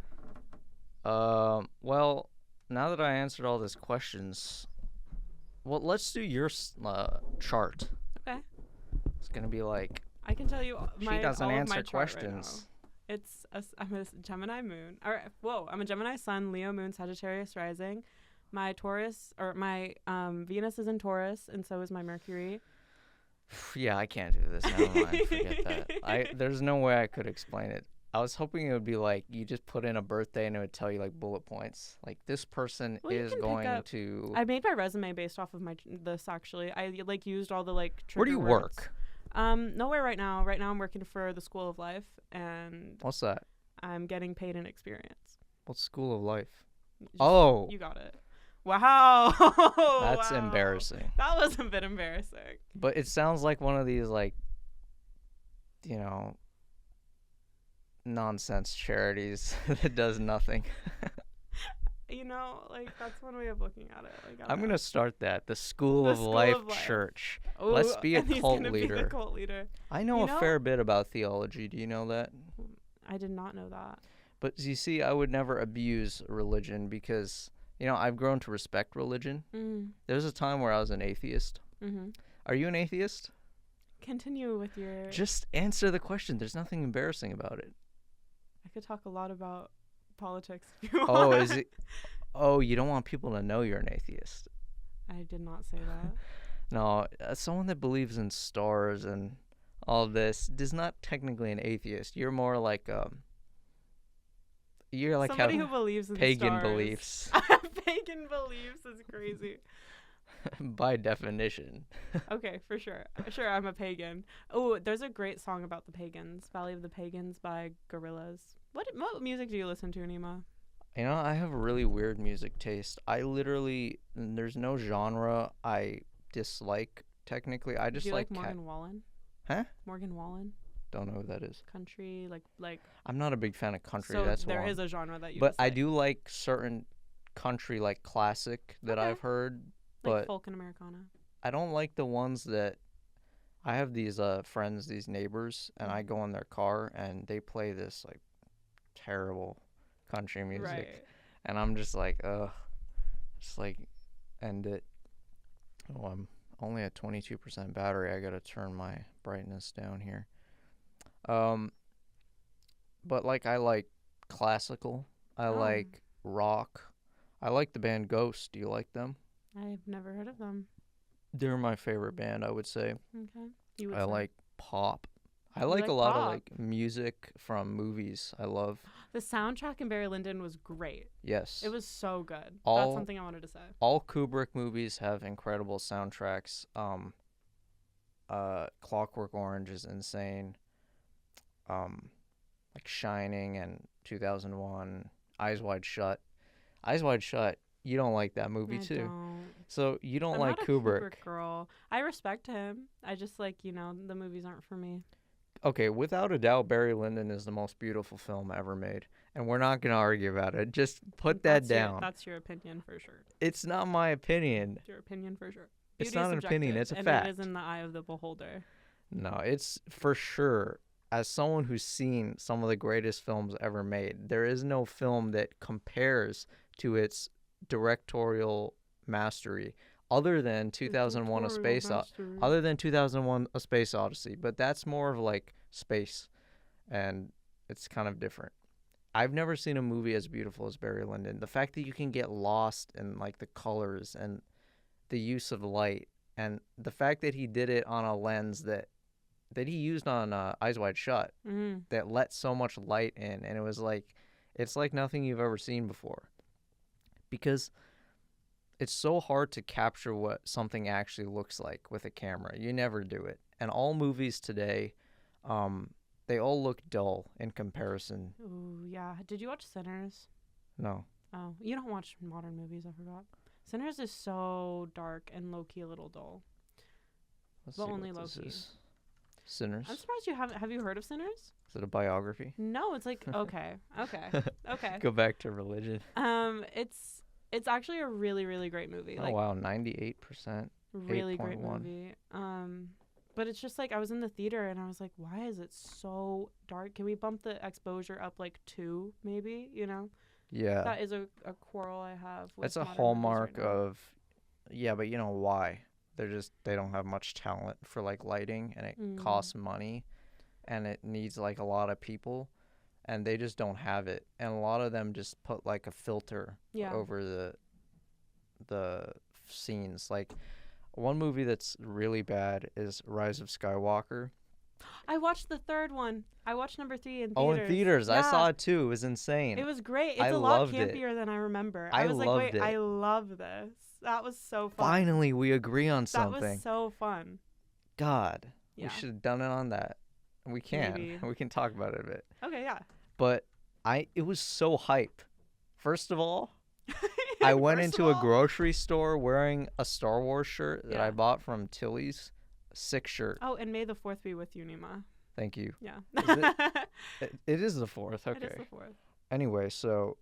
Well, now that I answered all these questions, well, let's do your chart. Okay. It's gonna be like I can tell you she my doesn't all of answer my chart right questions. now. I'm a Gemini moon. Or whoa, I'm a Gemini sun, Leo moon, Sagittarius rising. My Taurus or my Venus is in Taurus, and so is my Mercury. Yeah, I can't do this. Never mind. Forget that. There's no way I could explain it. I was hoping it would be like you just put in a birthday and it would tell you like bullet points. Like this person Well, you is can pick going up- to. I made my resume based off of this actually. I like used all the like trigger Where do you words. work? Nowhere right now. Right now I'm working for the School of Life, and What's that? I'm getting paid in experience. What's School of Life? Just- Oh, You got it. Wow. that's Wow. embarrassing. That was a bit embarrassing. But it sounds like one of these like, you know, nonsense charities that does nothing. You know, like that's one way of looking at it. Like, I I'm don't gonna start that. The School The of School Life of Life. Church. know. let's be a and he's cult gonna Be the leader. cult leader. I know You a know- fair bit about theology. Do you know that? I did not know that. But you see, I would never abuse religion because, you know, I've grown to respect religion. Mm. There was a time where I was an atheist. Mm-hmm. Are you an atheist? Continue with your. Just answer the question. There's nothing embarrassing about it. I could talk a lot about politics if you Oh, want. is it? Oh, you don't want people to know you're an atheist. I did not say that. No, someone that believes in stars and all this is not technically an atheist. You're more like you're like Somebody how who believes in pagan stars. beliefs Pagan beliefs is crazy. by definition. Okay, for sure. Sure, I'm a pagan. Oh, there's a great song about the pagans. Valley of the Pagans by Gorillaz. What music do you listen to, Nima? You know, I have a really weird music taste. I literally, there's no genre I dislike technically. I Do just you like cat- Morgan Wallen? Huh? Morgan Wallen? Don't know who that is. Country, like. I'm not a big fan of country. So That's there wrong. is a genre that you. But I dislike. do like certain country, like classic that Okay. I've heard. like but folk and Americana. I don't like the ones that I have these friends, these neighbors, and I go in their car and they play this like terrible country music, Right. and I'm just like, ugh, just like end it. Oh, I'm only at 22% battery. I gotta turn my brightness down here. But like I like classical. I Oh. like rock. I like the band Ghost. Do you like them? I've never heard of them. They're my favorite band, I would say. Okay. You would I say. like pop. I You like a like lot of pop? like music from movies. I love. The soundtrack in Barry Lyndon was great. Yes. It was so good. That's All something I wanted to say. all Kubrick movies have incredible soundtracks. Clockwork Orange is insane. Like Shining and 2001, Eyes Wide Shut. Eyes Wide Shut. You don't like that movie I too. don't. So you don't I'm like not a Kubrick. girl. I respect him. I just like, the movies aren't for me. Okay, without a doubt, Barry Lyndon is the most beautiful film ever made, and we're not gonna argue about it. Just put that down. That's your opinion for sure. It's not my opinion. It's your opinion for sure. It's Beauty is not an opinion, subjective, it's a and fact. it is in the eye of the beholder. No, it's for sure. As someone who's seen some of the greatest films ever made, there is no film that compares to its directorial mastery other than 2001 other than 2001 A Space Odyssey, but that's more of like space and it's kind of different. I've never seen a movie as beautiful as Barry Lyndon. The fact that you can get lost in like the colors and the use of light and the fact that he did it on a lens that he used on Eyes Wide Shut that let so much light in, and it was like it's like nothing you've ever seen before because it's so hard to capture what something actually looks like with a camera. You never do it, and all movies today they all look dull in comparison. Ooh, yeah. Did you watch Sinners? No. Oh, you don't watch modern movies, I forgot. Sinners is so dark and low-key a little dull. Let's But see only what this low-key. is. Sinners. I'm surprised you haven't. Have you heard of Sinners? Is it a biography? No, it's like okay. Go back to religion. It's actually a really, really great movie. Oh wow, 98%. Really great 8.1. movie. But it's just like I was in the theater and I was like, why is it so dark? Can we bump the exposure up like 2 maybe? Yeah. That is a quarrel I have with That's a modern movies hallmark right now. of yeah, but you know why? They don't have much talent for like lighting and it costs money and it needs like a lot of people and they just don't have it. And a lot of them just put like a filter over the scenes. Like one movie that's really bad is Rise of Skywalker. I watched the third one. I watched number 3 in theaters. Oh, in theaters. Yeah. I saw it too. It was insane. It was great. It's I a lot loved it. campier than I remember. I was like, loved wait, it. I love this. That was so fun. Finally, we agree on That something. was so fun. God, Yeah. we should have done it on that. We can. Maybe. We can talk about it a bit. Okay, yeah. But it was so hype. First of all, I went into a grocery store wearing a Star Wars shirt that I bought from Tilly's. Sick shirt. Oh, and May the 4th be with you, Nima. Thank you. Yeah. It is the 4th. Okay. It is the 4th. Anyway, so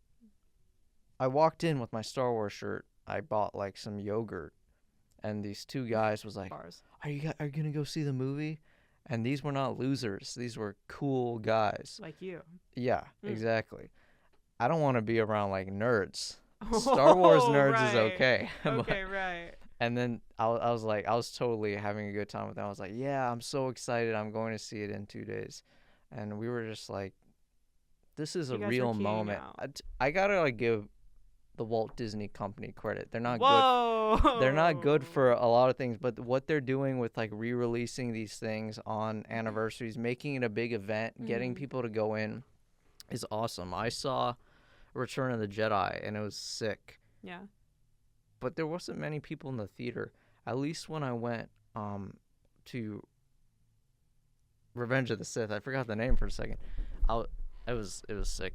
I walked in with my Star Wars shirt. I bought like some yogurt, and these 2 guys was like, Bars. Are you gonna go see the movie? And these were not losers. These were cool guys. Like you. Yeah, Mm. exactly. I don't want to be around like nerds. Star Wars nerds is okay. Okay, right. And then I was totally having a good time with them. I was like, yeah, I'm so excited. I'm going to see it in 2 days. And we were just like, this is You a guys were real keying moment. out. I gotta like give the Walt Disney Company credit. They're not good. Whoa. They're not good for a lot of things, but what they're doing with like re-releasing these things on anniversaries, making it a big event, getting people to go in is awesome. I saw Return of the Jedi and it was sick. Yeah. But there wasn't many people in the theater. At least when I went to Revenge of the Sith, I forgot the name for a second. It was sick.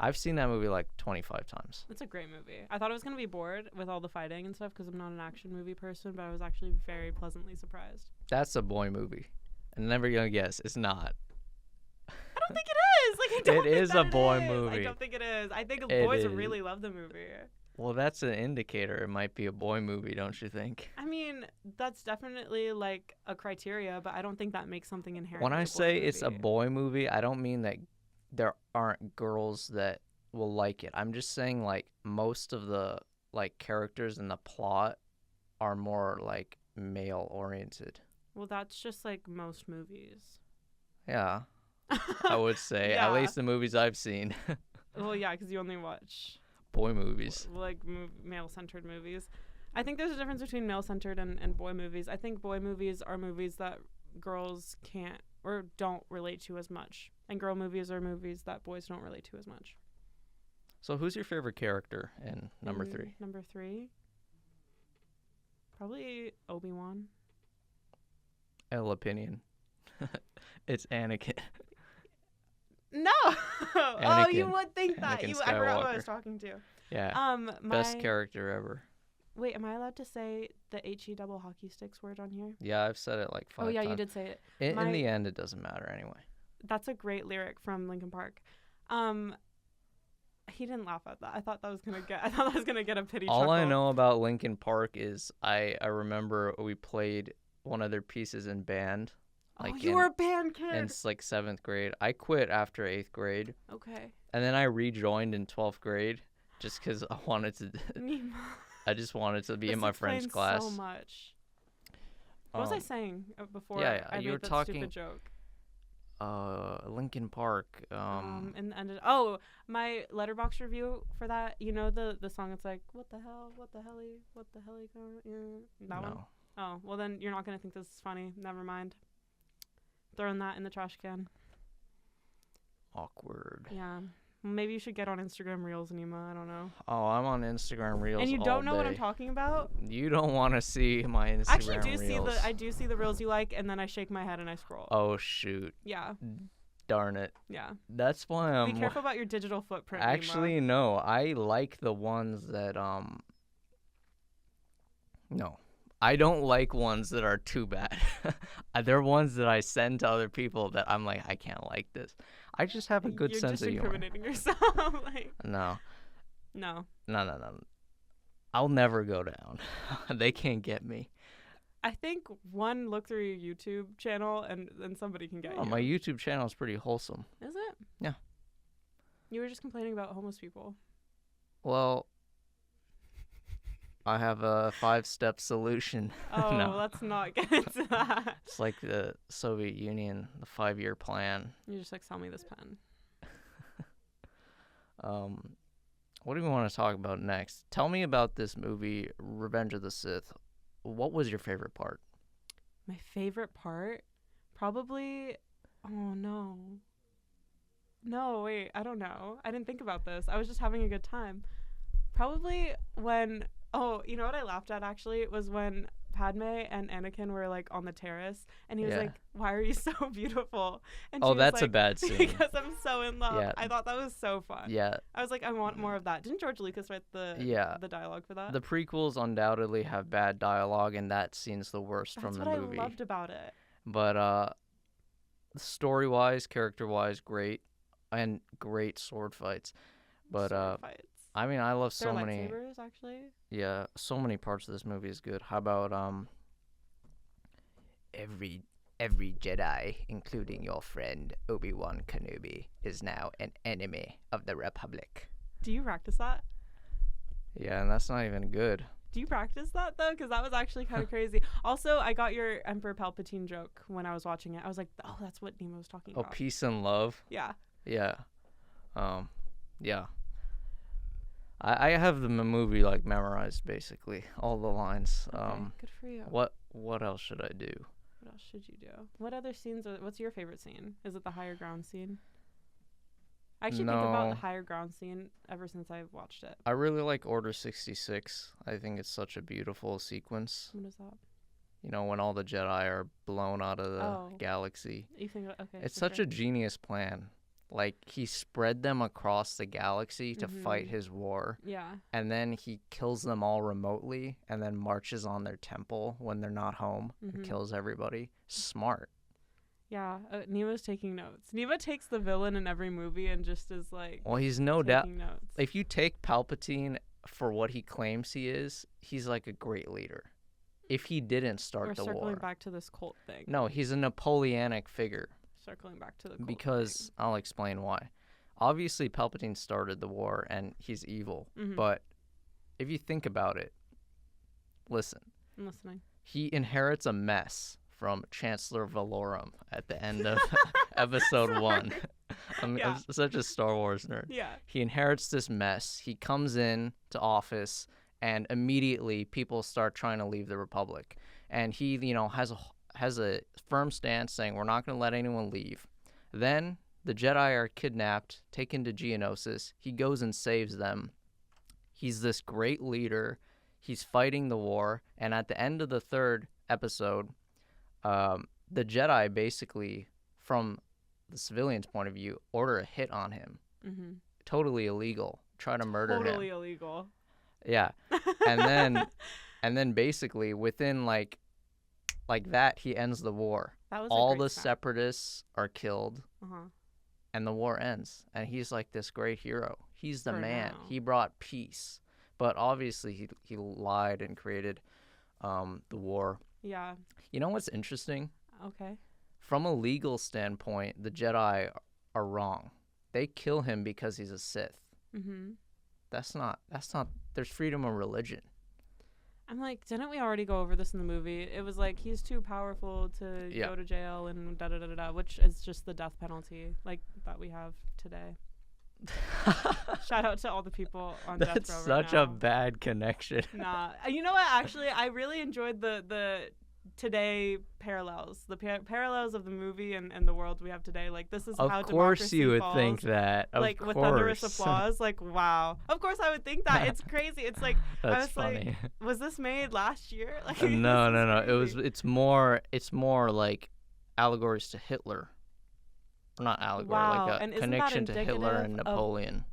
I've seen that movie like 25 times. It's a great movie. I thought I was going to be bored with all the fighting and stuff because I'm not an action movie person, but I was actually very pleasantly surprised. That's a boy movie. I'm never gonna guess. It's not. I don't think it is. Like, I don't It think is that a boy is. movie. I don't think it is. I think It boys is. really love the movie. Well, that's an indicator. It might be a boy movie, don't you think? I mean, that's definitely like a criteria, but I don't think that makes something inherent. When I say it's a boy movie, I don't mean that there aren't girls that will like it. I'm just saying like most of the like characters in the plot are more like male oriented. Well, that's just like most movies. Yeah, I would say Yeah. at least the movies I've seen. Well, yeah, because you only watch Boy movies. like male-centered movies. I think there's a difference between male-centered and boy movies. I think boy movies are movies that girls can't or don't relate to as much. And girl movies are movies that boys don't relate to as much. So who's your favorite character in number 3? Number 3? Probably Obi-Wan. L opinion. It's Anakin. No! Oh, you would think that. Anakin I forgot who I Skywalker. was talking to. Yeah. Best character ever. Wait, am I allowed to say the HE double hockey sticks word on here? Yeah, I've said it like 5 times. Oh, yeah, you did say it. In the end, it doesn't matter anyway. That's a great lyric from Linkin Park. He didn't laugh at that. I thought that was gonna get a pity chuckle. All I know about Linkin Park is I remember we played one of their pieces in band. Like you were a band kid. In like 7th grade. I quit after 8th grade. Okay. And then I rejoined in 12th grade just because I wanted to. I just wanted to be in my friend's class. So much. What was I saying before? Yeah, I you made were that talking. Stupid joke. Linkin Park. And my letterbox review for that. You know the song. It's like what the hell, what the helly, that one. Oh well, then you're not gonna think this is funny. Never mind. Throwing that in the trash can. Awkward. Yeah. Maybe you should get on Instagram Reels, Nima. I don't know. Oh, I'm on Instagram Reels. And you don't know what I'm talking about? You don't want to see my Instagram Reels. I do see the Reels you like, and then I shake my head and I scroll. Oh shoot. Yeah. Darn it. Yeah. That's why I'm. Be careful about your digital footprint. Actually, Nima. no. I like the ones that No. I don't like ones that are too bad. They're ones that I send to other people that I'm like, I can't like this. I just have a good sense of humor. You're just incriminating yourself. No. No. I'll never go down. They can't get me. I think one look through your YouTube channel and then somebody can get you. My YouTube channel is pretty wholesome. Is it? Yeah. You were just complaining about homeless people. Well, I have a 5-step solution. Oh, no. Let's not get into that. It's like the Soviet Union, the 5-year plan. You're just like, sell me this pen. What do we want to talk about next? Tell me about this movie, Revenge of the Sith. What was your favorite part? My favorite part? Probably... Oh, no. No, wait. I don't know. I didn't think about this. I was just having a good time. Probably when... Oh, you know what I laughed at, actually? It was when Padme and Anakin were, like, on the terrace, and he was like, why are you so beautiful? And she was that's like, a bad scene. Because I'm so in love. Yeah. I thought that was so fun. Yeah. I was like, I want more of that. Didn't George Lucas write the dialogue for that? The prequels undoubtedly have bad dialogue, and that scene's the worst from the movie. That's what I loved about it. But story-wise, character-wise, great, and great sword fights. But sword fights. I mean, I love so They're many. Lightsabers, actually. Yeah, so many parts of this movie is good. How about every Jedi, including your friend Obi-Wan Kenobi, is now an enemy of the Republic. Do you practice that? Yeah, and that's not even good. Do you practice that, though? Because that was actually kind of crazy. Also, I got your Emperor Palpatine joke when I was watching it. I was like, oh, that's what Nemo was talking about. Oh, peace and love? Yeah. Yeah. Yeah. I have the movie, like, memorized, basically. All the lines. Okay, good for you. What else should I do? What else should you do? What other scenes what's your favorite scene? Is it the higher ground scene? I actually think about the higher ground scene ever since I've watched it. I really like Order 66. I think it's such a beautiful sequence. What is that? You know, when all the Jedi are blown out of the galaxy. You think, okay. It's such a genius plan. Like, he spread them across the galaxy to fight his war. Yeah. And then he kills them all remotely and then marches on their temple when they're not home and kills everybody. Smart. Yeah. Nemo's taking notes. Nemo takes the villain in every movie and just is like... Well, he's no doubt... notes. If you take Palpatine for what he claims he is, he's like a great leader. If he didn't start the war... We're circling back to this cult thing. No, he's a Napoleonic figure. Circling back to the cult because thing. I'll explain why. Obviously, Palpatine started the war, and he's evil. But if you think about it, listen. I'm listening. He inherits a mess from Chancellor Valorum at the end of Episode 1. I'm such a Star Wars nerd. Yeah. He inherits this mess. He comes in to office, and immediately people start trying to leave the Republic. And he, has a firm stance saying we're not going to let anyone leave. Then the Jedi are kidnapped, taken to Geonosis. He goes and saves them. He's this great leader. He's fighting the war, and at the end of the third episode, the Jedi basically, from the civilians' point of view, order a hit on him. Mm-hmm. Totally illegal. Try to murder him. Totally illegal. Yeah, and then basically within like that, he ends the war. That was all a great the start. Separatists are killed, Uh-huh. and the war ends. And he's like this great hero. He's the For man. now. He brought peace, but obviously he lied and created the war. Yeah. You know what's interesting? Okay. From a legal standpoint, the Jedi are wrong. They kill him because he's a Sith. Mm-hmm. That's not. There's freedom of religion. I'm like, didn't we already go over this in the movie? It was like he's too powerful to Yeah. go to jail and da da da da da, which is just the death penalty like that we have today. Shout out to all the people on death row That's right such now. a bad connection. Nah, you know what? Actually, I really enjoyed the today parallels, the parallels of the movie and the world we have today. Like, this is Of how course democracy you would falls. think that. Of Like, course. with thunderous applause. Like, wow. Of course I would think that. It's crazy. It's like, That's was like, funny. was this made last year? Like, No. this is crazy. It's more like allegories to Hitler. Not allegory, Wow, like a and isn't that connection to Hitler and indicative of- Napoleon.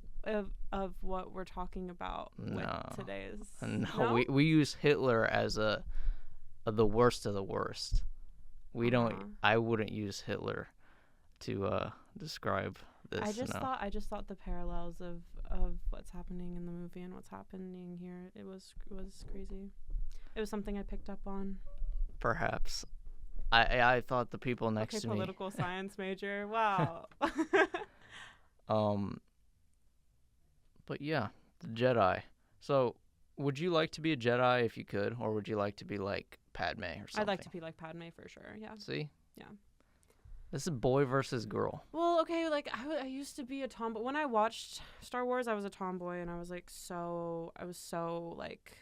of what we're talking about with No. today's. No, we use Hitler as the worst of the worst. We Uh-huh. don't. I wouldn't use Hitler to describe this. I just no. thought the parallels of what's happening in the movie and what's happening here, it was crazy. It was something I picked up on. Perhaps. I thought the people next Okay, to me. political science major. Wow. But yeah, the Jedi. So, would you like to be a Jedi if you could, or would you like to be like Padme or something? I'd like to be like Padme for sure. Yeah. See? Yeah. This is boy versus girl. Well, okay, like I used to be a tomboy. When I watched Star Wars, I was a tomboy, and I was so like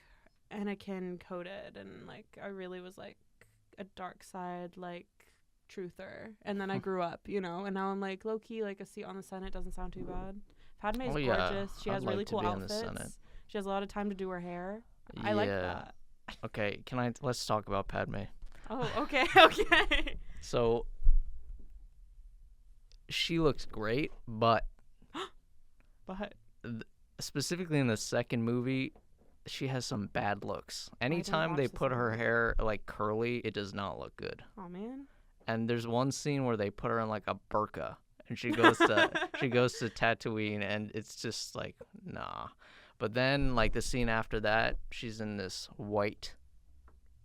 Anakin coded, and like I really was like a dark side like truther. And then I grew up, and now I'm like low key like a seat on the Senate doesn't sound too bad. Padme's Oh, yeah. gorgeous. She I'd has like really to cool be in the Senate. outfits. She has a lot of time to do her hair. I like Yeah. that. Okay, let's talk about Padme. Oh, okay, okay. So, she looks great, but But specifically in the second movie, she has some bad looks. Anytime they watch the put second her movie. hair like curly, it does not look good. oh man. And there's one scene where they put her in like a burqa, and she goes to Tatooine, and it's just like nah. But then like the scene after that, she's in this white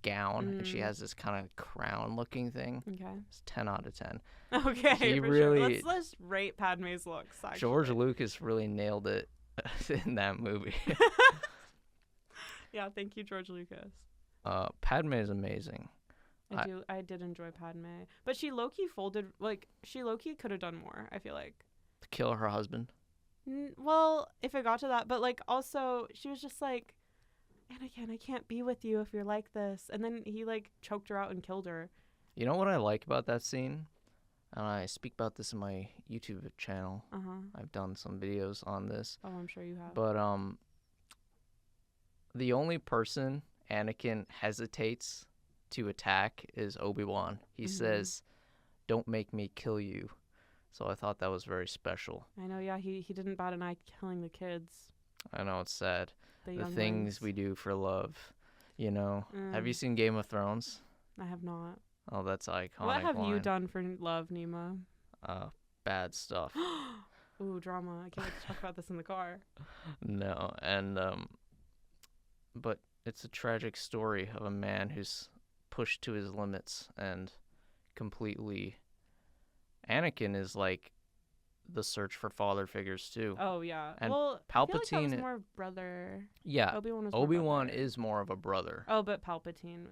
gown, and she has this kind of crown-looking thing. Okay. It's 10 out of 10. Okay. He for really- sure. Let's rate Padme's looks. Actually. George Lucas really nailed it in that movie. Yeah, thank you, George Lucas. Padme is amazing. I did enjoy Padme, but she low-key folded. Like she low-key could have done more. I feel like. To kill her husband. Well, if it got to that, but like also she was just like, Anakin, I can't be with you if you're like this, and then he like choked her out and killed her. You know what I like about that scene? And I speak about this in my YouTube channel. I've done some videos on this. Oh, I'm sure you have. But the only person Anakin hesitates to attack is Obi-Wan. He says, "Don't make me kill you." So I thought that was very special. I know. Yeah, he didn't bat an eye killing the kids. I know it's sad. The The young things ones. we do for love, you know. Have you Mm. seen Game of Thrones? I have not. Oh, that's iconic. What have you line. done for love, Nima? Bad stuff. Ooh, drama. I can't wait to talk about this in the car. No, and but it's a tragic story of a man who's pushed to his limits and completely. Anakin is like the search for father figures too. Oh yeah. And well, I feel like that was Palpatine- more brother. Yeah, Obi-Wan was more Obi-Wan brother. is more of a brother. Oh, but Palpatine.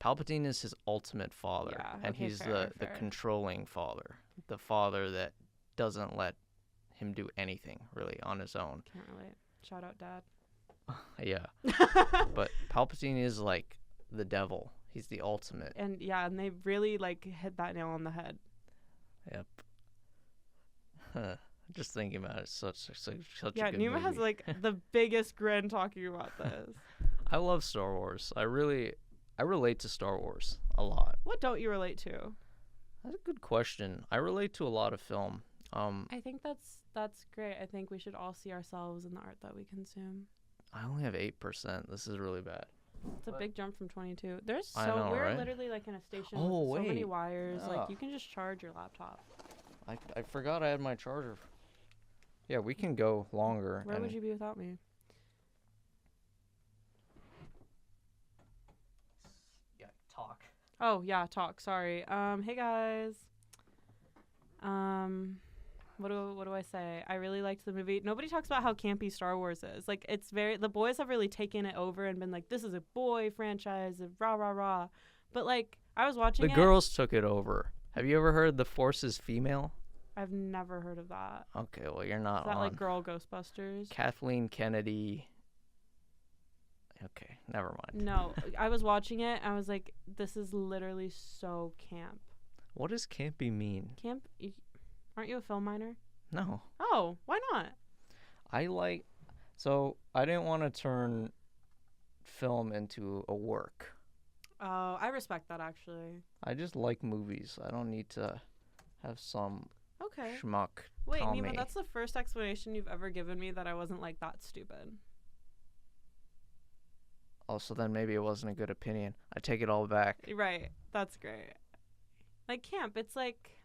Palpatine is his ultimate father, Yeah, and okay, he's fair, the fair. controlling father, the father that doesn't let him do anything really on his own. Can't relate. Shout out, Dad. Yeah, but Palpatine is like the devil. He's the ultimate. And yeah, and they really like hit that nail on the head. Yep. Just thinking about it, such a Yeah, good Numa movie. has like the biggest grin talking about this. I love Star Wars. I relate to Star Wars a lot. What don't you relate to? That's a good question. I relate to a lot of film. I think that's great. I think we should all see ourselves in the art that we consume. I only have 8%. This is really bad. It's a big jump from 22. There's I know, we're right? literally like in a station Oh, with so many wait. wires. Yeah. Like you can just charge your laptop. I forgot I had my charger. Yeah, we can go longer. Where would you be without me? Yeah, talk. Oh yeah, talk. Sorry. Hey guys. What do I say? I really liked the movie. Nobody talks about how campy Star Wars is. Like the boys have really taken it over and been like, this is a boy franchise, rah rah rah. But like I was watching The girls took it over. Have you ever heard the Force is female? I've never heard of that. Okay, well you're not Is that on. like Girl Ghostbusters? Kathleen Kennedy. Okay, never mind. No, I was watching it. I was like, this is literally so camp. What does campy mean? Camp? Aren't you a film minor? No. Oh, why not? So I didn't want to turn film into a work. Oh, I respect that actually. I just like movies. I don't need to have some Okay. schmuck Wait, tell Nima, me. that's the first explanation you've ever given me that I wasn't like that stupid. Oh, so then maybe it wasn't a good opinion. I take it all back. Right. That's great. Like camp, it's like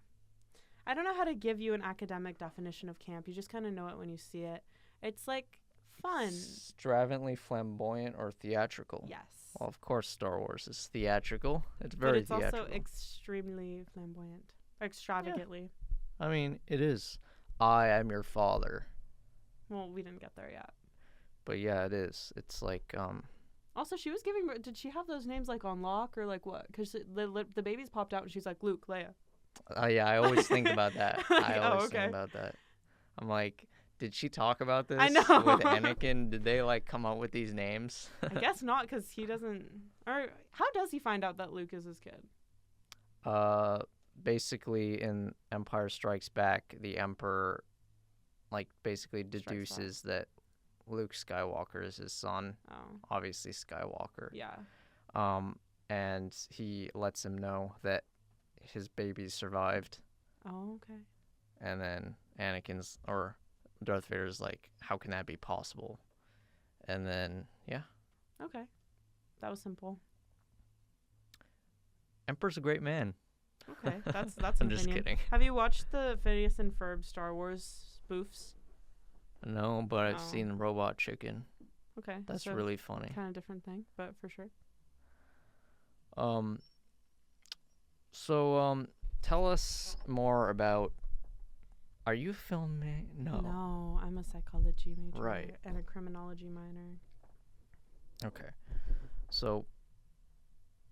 I don't know how to give you an academic definition of camp. You just kind of know it when you see it. It's like fun. Extravagantly flamboyant or theatrical. Yes. Well, of course Star Wars is theatrical. It's But very it's theatrical. also extremely flamboyant. Extravagantly. I mean, it is. I am your father. Well, we didn't get there yet. But yeah, it is. It's like Also, she was giving. Did she have those names like on lock or like what? Because the babies popped out and she's like Luke, Leia. yeah, I always think about that. I Oh, always okay. think about that. I'm like, did she talk about this I know. with Anakin? Did they like come up with these names? I guess not, because he doesn't. Or how does he find out that Luke is his kid? Basically in Empire Strikes Back, the Emperor like basically Strikes back. deduces that Luke Skywalker is his son, Oh, obviously Skywalker. yeah. And he lets him know that his baby survived, Oh, okay. and then Anakin's or Darth Vader's like, how can that be possible? And then yeah, Okay. That was simple. Emperor's a great man. Okay, that's I'm an just opinion. kidding. Have you watched the Phineas and Ferb Star Wars spoofs? No, but I've Oh. seen Robot Chicken. Okay, That's so really funny. kind of different thing, but for sure. So tell us more about. Are you filming? No, I'm a psychology major Right. and a criminology minor. Okay. So,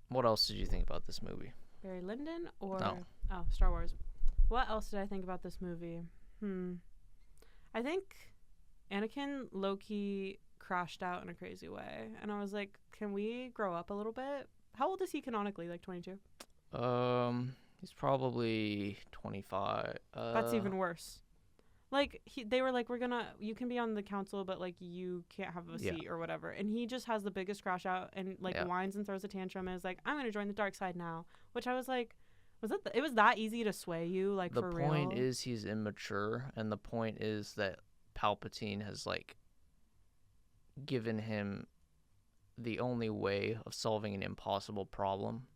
what else did you think about this movie? Barry Lyndon or No. Oh, Star Wars. What else did I think about this movie? I think Anakin low-key crashed out in a crazy way, and I was like, can we grow up a little bit? How old is he canonically? Like 22? He's probably 25. That's even worse. Like they were like, you can be on the council, but like you can't have a Yeah. seat or whatever. And he just has the biggest crash out and like Yeah. whines and throws a tantrum and is like, I'm gonna join the dark side now. Which I was like, it was that easy to sway you, like The for real? point is he's immature, and the point is that Palpatine has like given him the only way of solving an impossible problem.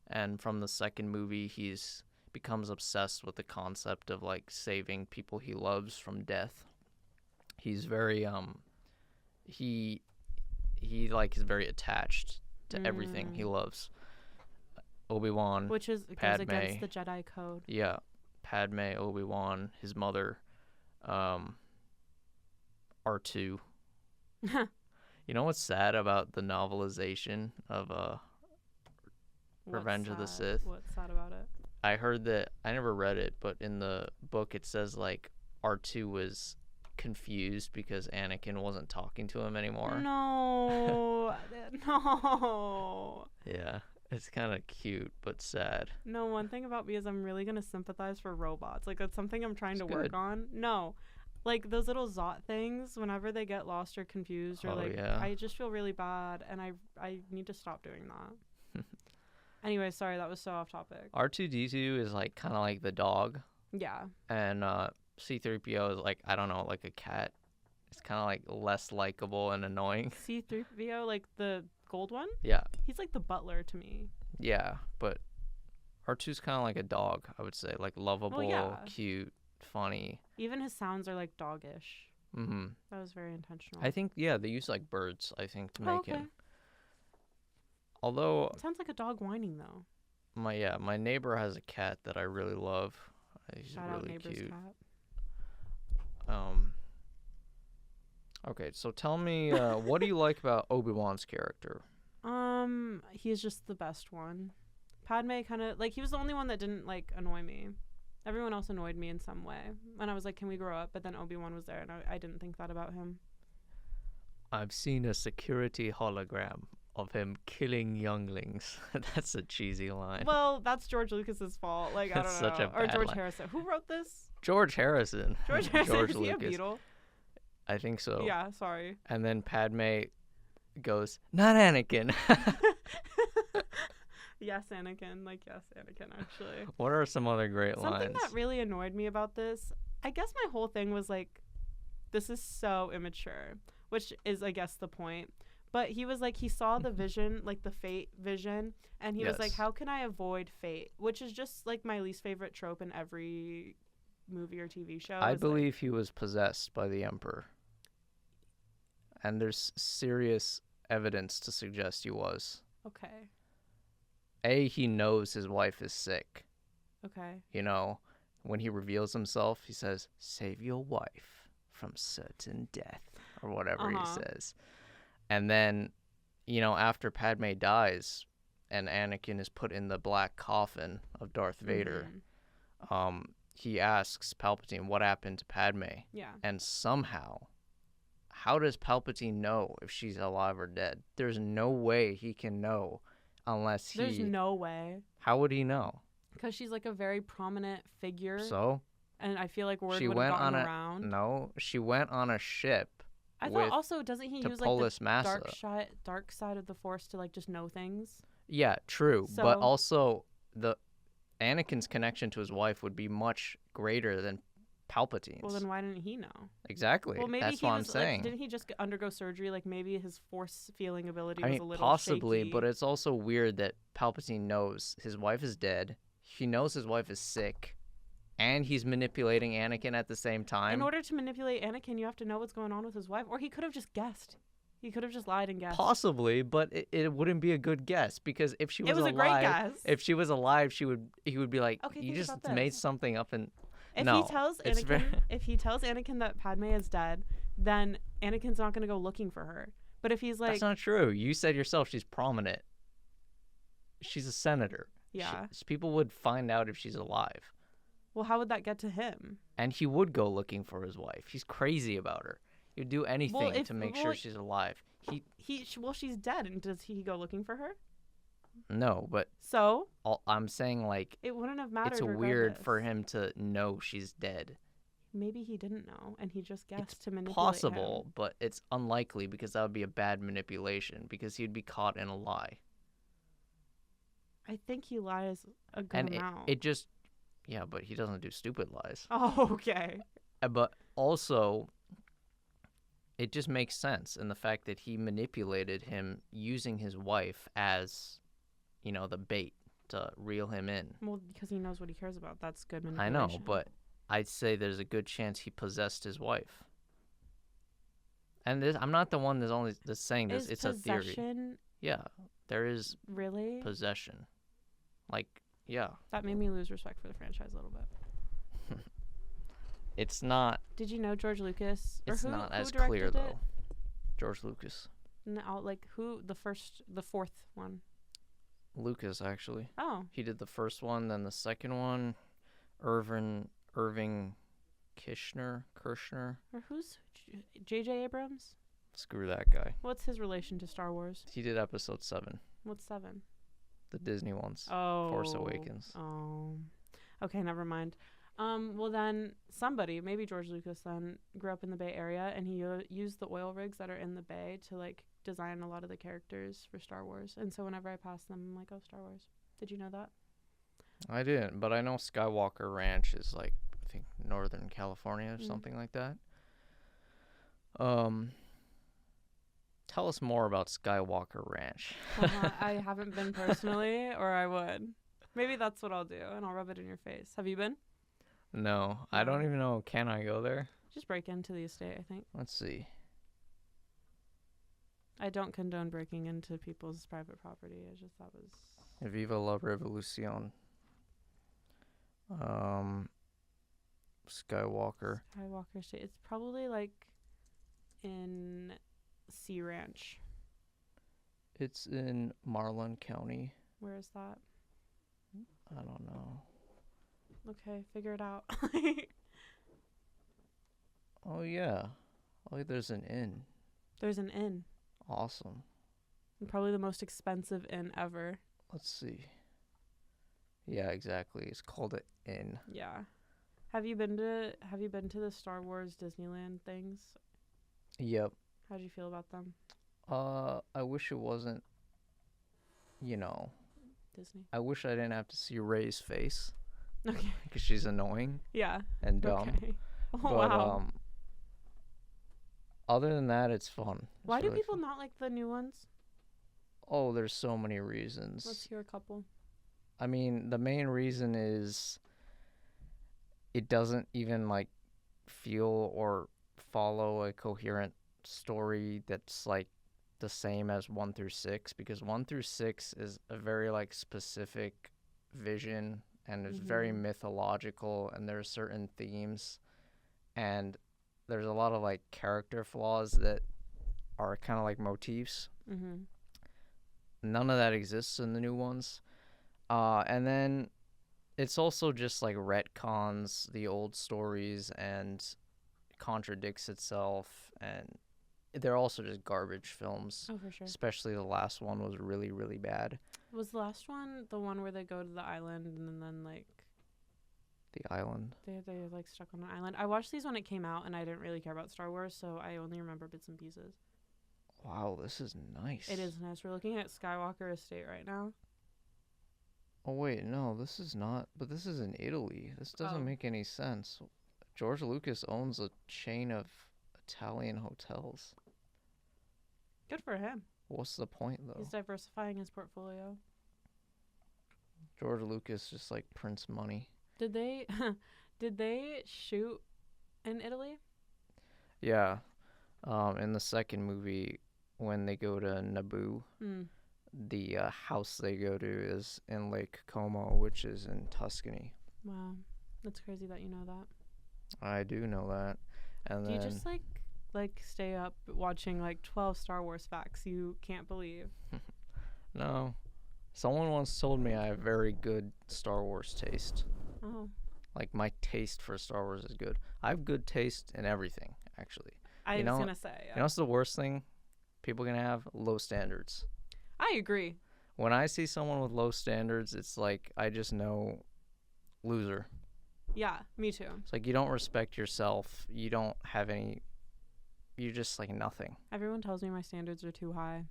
And from the second movie, he's becomes obsessed with the concept of like saving people he loves from death. He's very he like is very attached to everything he loves. Obi-Wan, Which is goes Padme. against the Jedi code. yeah, Padme, Obi-Wan, his mother, R2. You know what's sad about the novelization of Revenge of the Sith? What's sad about it? I heard that, I never read it, but in the book it says like R2 was confused because Anakin wasn't talking to him anymore. No. No. Yeah, it's kind of cute but sad. No, one thing about me is I'm really going to sympathize for robots. Like, that's something I'm trying It's to work good. on. No. Like, those little Zot things, whenever they get lost or confused, or Oh, like, yeah. I just feel really bad, and I need to stop doing that. Anyway, sorry, that was so off topic. R2D2 is like kind of like the dog, Yeah. and C3PO is like, I don't know, like a cat. It's kind of like less likable and annoying. C3PO, like the gold one? Yeah, He's like the butler to me. yeah, but R2's kind of like a dog, I would say, like lovable, yeah. cute, funny. Even his sounds are like doggish. Mm-hmm. That was very intentional. I think, yeah, they use like birds, I think, to make okay. him. Although It sounds like a dog whining though. my neighbor has a cat that I really love. He's Shout out really neighbor's cute. cat. Okay, so tell me, what do you like about Obi-Wan's character? He's just the best one. Padme kind of like he was the only one that didn't like annoy me. Everyone else annoyed me in some way. And I was like, can we grow up? But then Obi-Wan was there, and I didn't think that about him. I've seen a security hologram of him killing younglings. That's a cheesy line. Well, that's George Lucas's fault. Like, I don't That's know. such a Or bad George line. Harrison. Who wrote this? George Harrison. George Harrison. George Is he a Lucas. Beatle? I think so. Yeah, sorry. And then Padme goes, "Not Anakin." Yes, Anakin. Like, yes, Anakin, actually. What are some other great Something lines? that really annoyed me about this, I guess my whole thing was like, this is so immature, which is, I guess, the point. But he was like, he saw the vision, like the fate vision, and he was like, Yes. how can I avoid fate? Which is just like my least favorite trope in every movie or TV show. I is, like, believe he was possessed by the Emperor. And there's serious evidence to suggest he was. okay. He knows his wife is sick. Okay. You know, when he reveals himself, he says, "Save your wife from certain death," or whatever he says. And then, you know, after Padme dies and Anakin is put in the black coffin of Darth Vader, he asks Palpatine what happened to Padme. Yeah. And somehow, how does Palpatine know if she's alive or dead? There's no way he can know unless he... There's no way. How would he know? Because she's like a very prominent figure. So? And I feel like word She would have went gotten on around. No, she went on a ship I with thought also, doesn't he to use like Polis the Massa. dark side of the Force to like just know things? Yeah, true. So- But also, the Anakin's connection to his wife would be much greater than Palpatine's. Well, then why didn't he know? Exactly. Well, maybe That's he what was I'm saying. like, didn't he just undergo surgery? Like maybe his Force feeling ability I was mean, a little possibly, shaky. but it's also weird that Palpatine knows his wife is dead. He knows his wife is sick, and he's manipulating Anakin at the same time. In order to manipulate Anakin, you have to know what's going on with his wife, or he could have just guessed. He could have just lied and guessed. Possibly, but it wouldn't be a good guess because if she was It was alive, a great guess. if she was alive, he would be like, Okay, you think just about this. made something up and If no, he tells it's Anakin, very- if he tells Anakin that Padme is dead, then Anakin's not gonna go looking for her. But if he's like, that's not true. You said yourself she's prominent. She's a senator. yeah, People would find out if she's alive. well, how would that get to him? And he would go looking for his wife. He's crazy about her. He'd do anything to make sure she's alive. Well, she's dead, and does he go looking for her? No, but So I'm saying, like, it wouldn't have mattered. it's weird regardless. for him to know she's dead. Maybe he didn't know, and he just guessed It's to manipulate possible, him. but it's unlikely because that would be a bad manipulation because he'd be caught in a lie. I think he lies a good And amount. it just, yeah, but he doesn't do stupid lies. Oh, okay. But also, it just makes sense in the fact that he manipulated him using his wife as, you know, the bait to reel him in. Well, because he knows what he cares about. That's good I manipulation. know, but I'd say there's a good chance he possessed his wife. And I'm not the one that's saying this. Is It's a theory. possession Yeah, there is really? possession. Like, yeah, That made me lose respect for the franchise a little bit. it's not. Did you know George Lucas? Or It's who, not who as clear directed though. George Lucas, No, like who? The fourth one. Lucas actually. Oh, He did the first one, then the second one. Irving Kirshner. Or who's J.J. Abrams? Screw that guy. What's his relation to Star Wars? He did episode 7, What's 7? the Disney ones. Oh. Force Awakens. Oh. Okay, never mind. Well then, somebody, maybe George Lucas then, grew up in the Bay Area, and he used the oil rigs that are in the Bay to, like, design a lot of the characters for Star Wars. And so whenever I pass them, I'm like, oh, Star Wars. Did you know that? I didn't, but I know Skywalker Ranch is like, I think, Northern California or something like that. Tell us more about Skywalker Ranch. I haven't been personally, or I would. Maybe that's what I'll do, and I'll rub it in your face. Have you been? No, I don't even know. Can I go there? Just break into the estate, I think. Let's see. I don't condone breaking into people's private property. I just thought was... Viva la Revolucion. Skywalker. Skywalker Estate. It's probably, like, in Sea Ranch. It's in Marlin County. Where is that? I don't know. Okay, figure it out. Oh, yeah. Oh, there's an inn. There's an inn. Awesome. And probably the most expensive inn ever. Let's see. Yeah, exactly. It's called an inn. Yeah. Have you been to the Star Wars Disneyland things? Yep. How'd you feel about them? I wish it wasn't, Disney. I wish I didn't have to see Rey's face. Okay. Because she's annoying Yeah. and dumb. Okay. Oh, But, wow. Other than that, it's fun. Why It's do really people fun. not like the new ones? Oh, there's so many reasons. Let's hear a couple. I mean, the main reason is it doesn't even, like, feel or follow a coherent story that's, like, the same as 1 through 6, because 1 through 6 is a very, like, specific vision, and it's very mythological, and there's certain themes, and there's a lot of, like, character flaws that are kind of like motifs. Mm-hmm. None of that exists in the new ones. And then it's also just, like, retcons the old stories and contradicts itself, and they're also just garbage films. Oh, for sure. Especially the last one was really, really bad. Was the last one the one where they go to the island and then like The Island. they're like stuck on an island? I watched these when it came out, and I didn't really care about Star Wars, so I only remember bits and pieces. Wow, this is nice. It is nice. We're looking at Skywalker Estate right now. Oh, wait, no, this is not. But this is in Italy. This doesn't Oh. make any sense. George Lucas owns a chain of Italian hotels. Good for him. What's the point, though? He's diversifying his portfolio. George Lucas just, like, prints money. Did they shoot in Italy? Yeah. In the second movie, when they go to Naboo, the house they go to is in Lake Como, which is in Tuscany. Wow. That's crazy that you know that. I do know that. And Do you then just like stay up watching like 12 Star Wars facts you can't believe? no. Someone once told me I have very good Star Wars taste. Oh. Like, my taste for Star Wars is good. I have good taste in everything, actually. I You was know- going to say. You know what's the worst thing people can have? Low standards. I agree. When I see someone with low standards, it's like, I just know, loser. Yeah, me too. It's like, you don't respect yourself. You don't have any, you're just like nothing. Everyone tells me my standards are too high.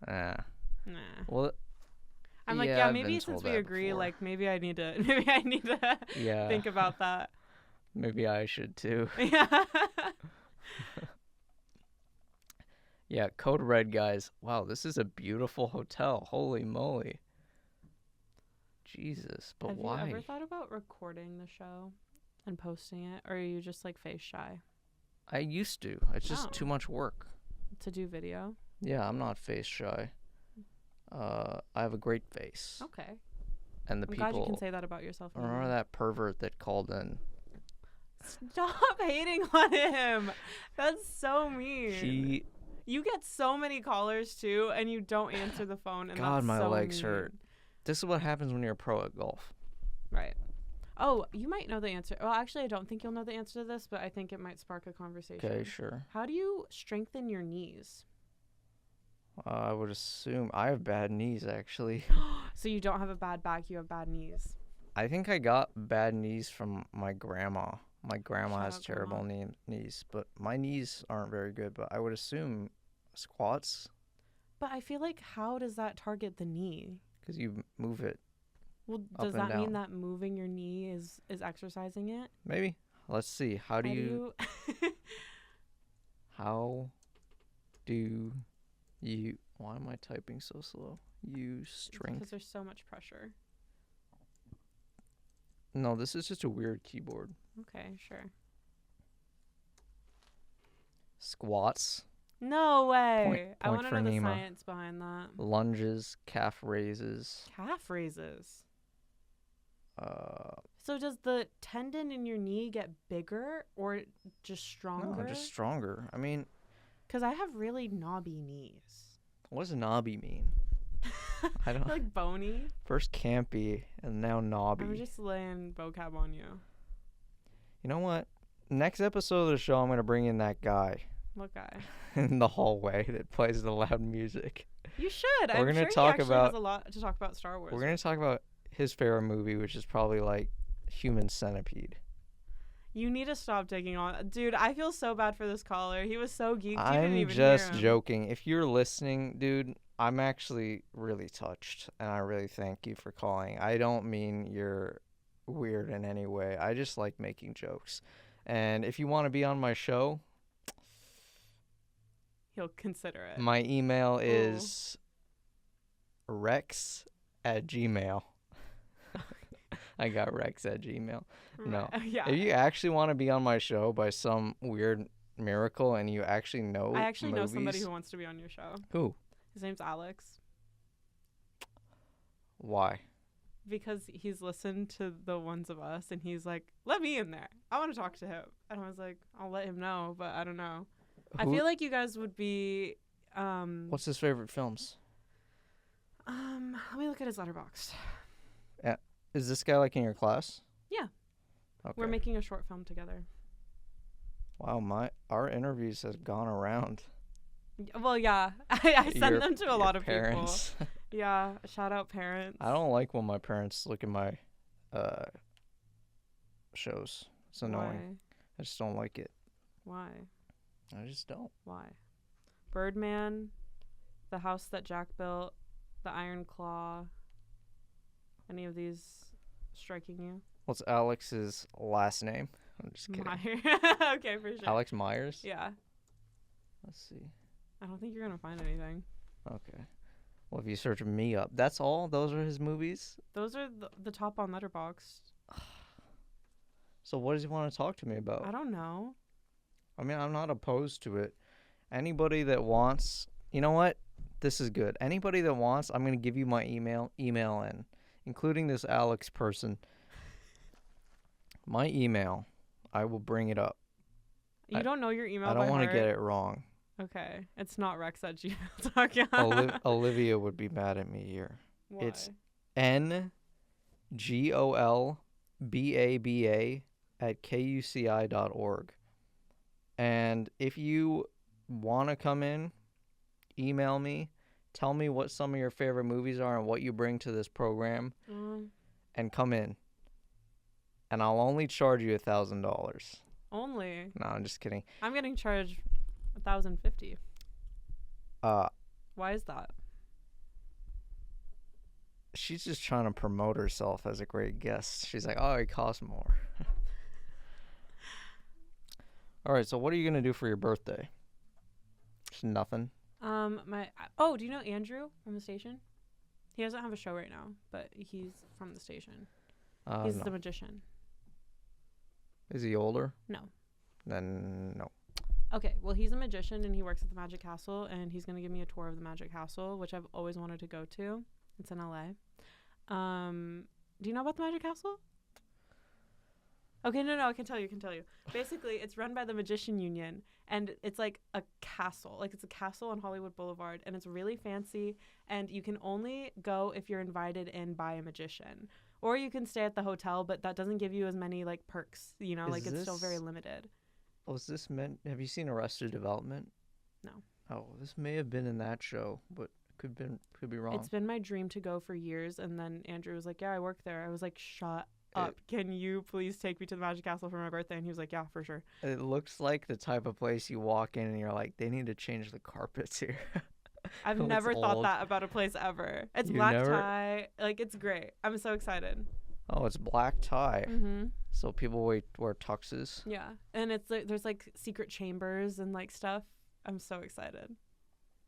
Nah. Well, I'm like, yeah, yeah, I've maybe been since told we that agree, before. like maybe I need to Yeah. think about that. Maybe I should too. Yeah. Yeah, Code Red, guys. Wow, this is a beautiful hotel. Holy moly. Jesus, but Have why? you ever thought about recording the show and posting it, or are you just like face shy I used to. It's just Oh. too much work. to do video? Yeah, I'm not face shy. I have a great face. Okay. And the I'm glad you people. can say that about yourself. Remember anymore. that pervert that called in? Stop hating on him. That's so mean. You get so many callers too, and you don't answer the phone. And God, that's my so legs mean. hurt. This is what happens when you're a pro at golf. Right. Oh, you might know the answer. Well, actually, I don't think you'll know the answer to this, but I think it might spark a conversation. Okay, sure. How do you strengthen your knees? I would assume I have bad knees, actually. So you don't have a bad back, you have bad knees. I think I got bad knees from my grandma. My grandma Shout has out terrible knees, but my knees aren't very good. But I would assume squats, But I feel like, how does that target the knee? because you move it Well, up does and that mean down. that moving your knee is exercising it? Maybe. Let's see. How do you why am I typing so slow? Use strength. Because there's so much pressure. No, this is just a weird keyboard. Okay, sure. Squats, No way. I point want to for know the Nima. science behind that. lunges, calf raises. Calf raises. Uh, So does the tendon in your knee get bigger or just stronger? no, just stronger. I mean, Because I have really knobby knees. what does knobby mean? I don't. Like bony. First campy and now knobby. I'm just laying vocab on you. You know what? Next episode of the show, I'm gonna bring in that guy What guy? in the hallway that plays the loud music. You should. We're I'm gonna sure talk he actually about- has a lot to talk about Star Wars. We're gonna talk about his favorite movie, which is probably like Human Centipede. You need to stop taking on. Dude, I feel so bad for this caller. He was so geeked. You didn't I'm even just hear him. joking. If you're listening, dude, I'm actually really touched, and I really thank you for calling. I don't mean you're weird in any way. I just like making jokes. And if you want to be on my show, He'll consider it. my email is rex@gmail. I got rex@gmail. No. Yeah. If you actually want to be on my show by some weird miracle and you actually know I actually know somebody movies- who wants to be on your show. Who? His name's Alex. Why? Because he's listened to the ones of us and he's like, let me in there. I want to talk to him. And I was like, I'll let him know, but I don't know. I Who- feel like you guys would be What's his favorite films? let me look at his letterboxd. Is this guy like in your class? Yeah. Okay. We're making a short film together. Wow, our interviews have gone around. Well, yeah. I send Your- them to a your lot of parents. people. Yeah. Shout out parents. I don't like when my parents look at my shows. It's annoying. I just don't like it. Why? I just don't. Why? Birdman, The House That Jack Built, The Iron Claw. Any of these striking you? What's Alex's last name? I'm just kidding. Okay, for sure. Alex Myers? Yeah. Let's see. I don't think you're going to find anything. Okay. Well, if you search me up, that's all? Those are his movies? Those are the top on Letterboxd. So what does he want to talk to me about? I don't know. I mean, I'm not opposed to it. Anybody that wants, you know what? This is good. Anybody that wants, I'm going to give you my email in, including this Alex person. My email, I will bring it up. You don't know your email I by don't want to heart? get it wrong. Okay. It's not rex@gmail.com. Olivia would be mad at me here. Why? It's ngolbaba@kuci.org. And if you want to come in, email me, tell me what some of your favorite movies are and what you bring to this program, and come in. And I'll only charge you $1,000. Only. No, I'm just kidding. I'm getting charged $1,050. Why is that? She's just trying to promote herself as a great guest. She's like, oh, it costs more. All right, so what are you going to do for your birthday? Just nothing. Do you know Andrew from the station? He doesn't have a show right now, but he's from the station. He's No. the magician. Is he older? No. Then no. Okay, well, he's a magician and he works at the Magic Castle, and he's going to give me a tour of the Magic Castle, which I've always wanted to go to. It's in LA. Do you know about the Magic Castle? Okay, no, I can tell you. Basically, it's run by the Magician Union, and it's like a castle. Like, it's a castle on Hollywood Boulevard, and it's really fancy, and you can only go if you're invited in by a magician. Or you can stay at the hotel, but that doesn't give you as many, like, perks, you know? Is Like, it's still very this limited. was this meant? Have you seen Arrested Development? No. Oh, this may have been in that show, but could be wrong. It's been my dream to go for years, and then Andrew was like, yeah, I work there. I was like, shut up. Can you please take me to the Magic Castle for my birthday? And he was like, yeah, for sure. It looks like the type of place you walk in and you're like, they need to change the carpets here. I've It's never thought old. that about a place ever. It's You black never- tie. Like, it's great. I'm so excited. Oh, it's black tie. Mm-hmm. So people wear tuxes. Yeah. And it's like, there's like secret chambers and like stuff. I'm so excited.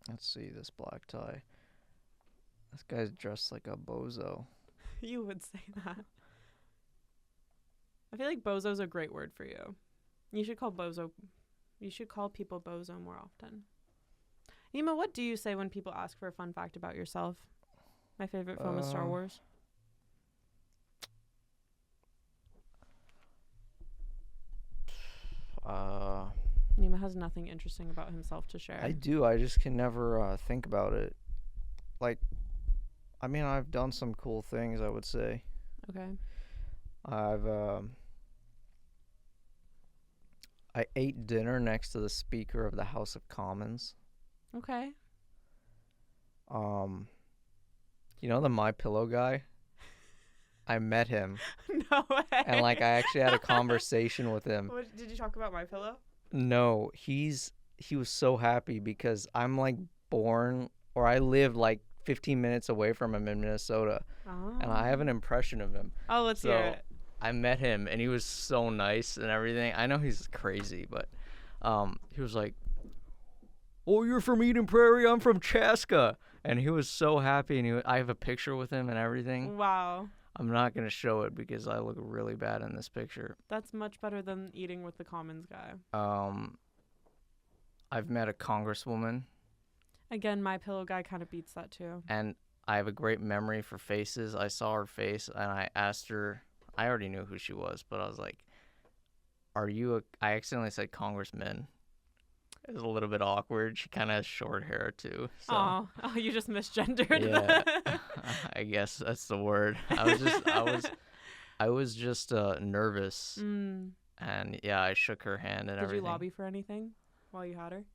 Let's see this black tie. This guy's dressed like a bozo. You would say that. I feel like bozo's a great word for you. You should call people bozo more often. Nima, what do you say when people ask for a fun fact about yourself? My favorite film is Star Wars. Nima has nothing interesting about himself to share. I do. I just can never think about it. Like, I mean, I've done some cool things, I would say. Okay. I ate dinner next to the Speaker of the House of Commons. Okay. You know the My Pillow guy? I met him, No way. and like I actually had a conversation with him. What, did you talk about My Pillow? No, he was so happy because I'm like I live like 15 minutes away from him in Minnesota, and I have an impression of him. Oh, let's hear it. I met him, and he was so nice and everything. I know he's crazy, but he was like, "Oh, you're from Eden Prairie. I'm from Chaska," and he was so happy. And I have a picture with him and everything. Wow. I'm not gonna show it because I look really bad in this picture. That's much better than eating with the Commons guy. I've met a congresswoman. Again, My Pillow guy kind of beats that too. And I have a great memory for faces. I saw her face, and I asked her. I already knew who she was, but I was like, "Are you a?" I accidentally said congressman. It was a little bit awkward. She kind of has short hair too. So. Oh, you just misgendered. Yeah, I guess that's the word. I was just nervous, and yeah, I shook her hand and everything. Did you lobby for anything while you had her?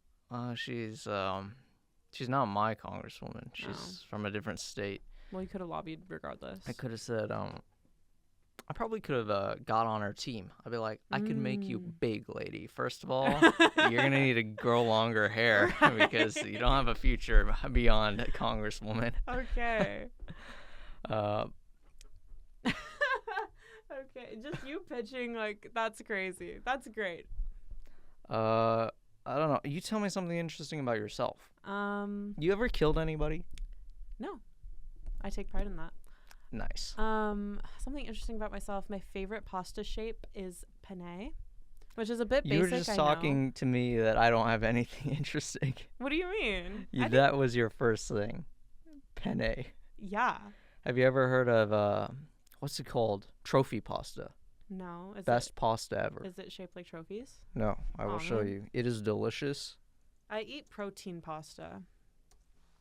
She's not my congresswoman. She's from a different state. Well, you could have lobbied regardless. I could have said, I probably could have got on her team. I'd be like, I could make you big, lady. First of all, you're gonna need to grow longer hair because you don't have a future beyond a congresswoman. Okay. Okay, just you pitching, like, that's crazy. That's great. I don't know. You tell me something interesting about yourself. You ever killed anybody? No. I take pride in that. Nice. Something interesting about myself. My favorite pasta shape is penne, which is a bit basic. You were just talking to me that I don't have anything interesting. What do you mean? That was your first thing. Penne. Yeah. Have you ever heard of what's it called? Trophy pasta. No. Best pasta ever. Is it shaped like trophies? No, I will show you. It is delicious. I eat protein pasta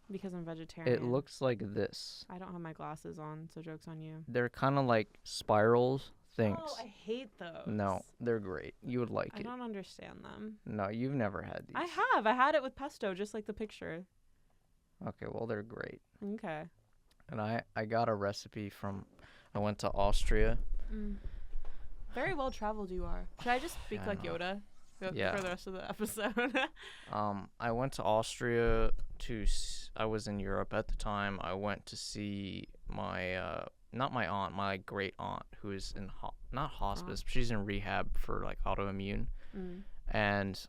because I'm vegetarian. It looks like this. I don't have my glasses on, so joke's on you. They're kind of like spirals things. Oh, I hate those. No, they're great. You would like it. I don't understand them. No, you've never had these. I have. I had it with pesto, just like the picture. Okay, well, they're great. Okay. And I got a recipe from, I went to Austria. Very well traveled you are. Should I just speak like Yoda for the rest of the episode? I went to Austria I was in Europe at the time. I went to see my, not my aunt, my great aunt, who is in, not hospice, but she's in rehab for like autoimmune. And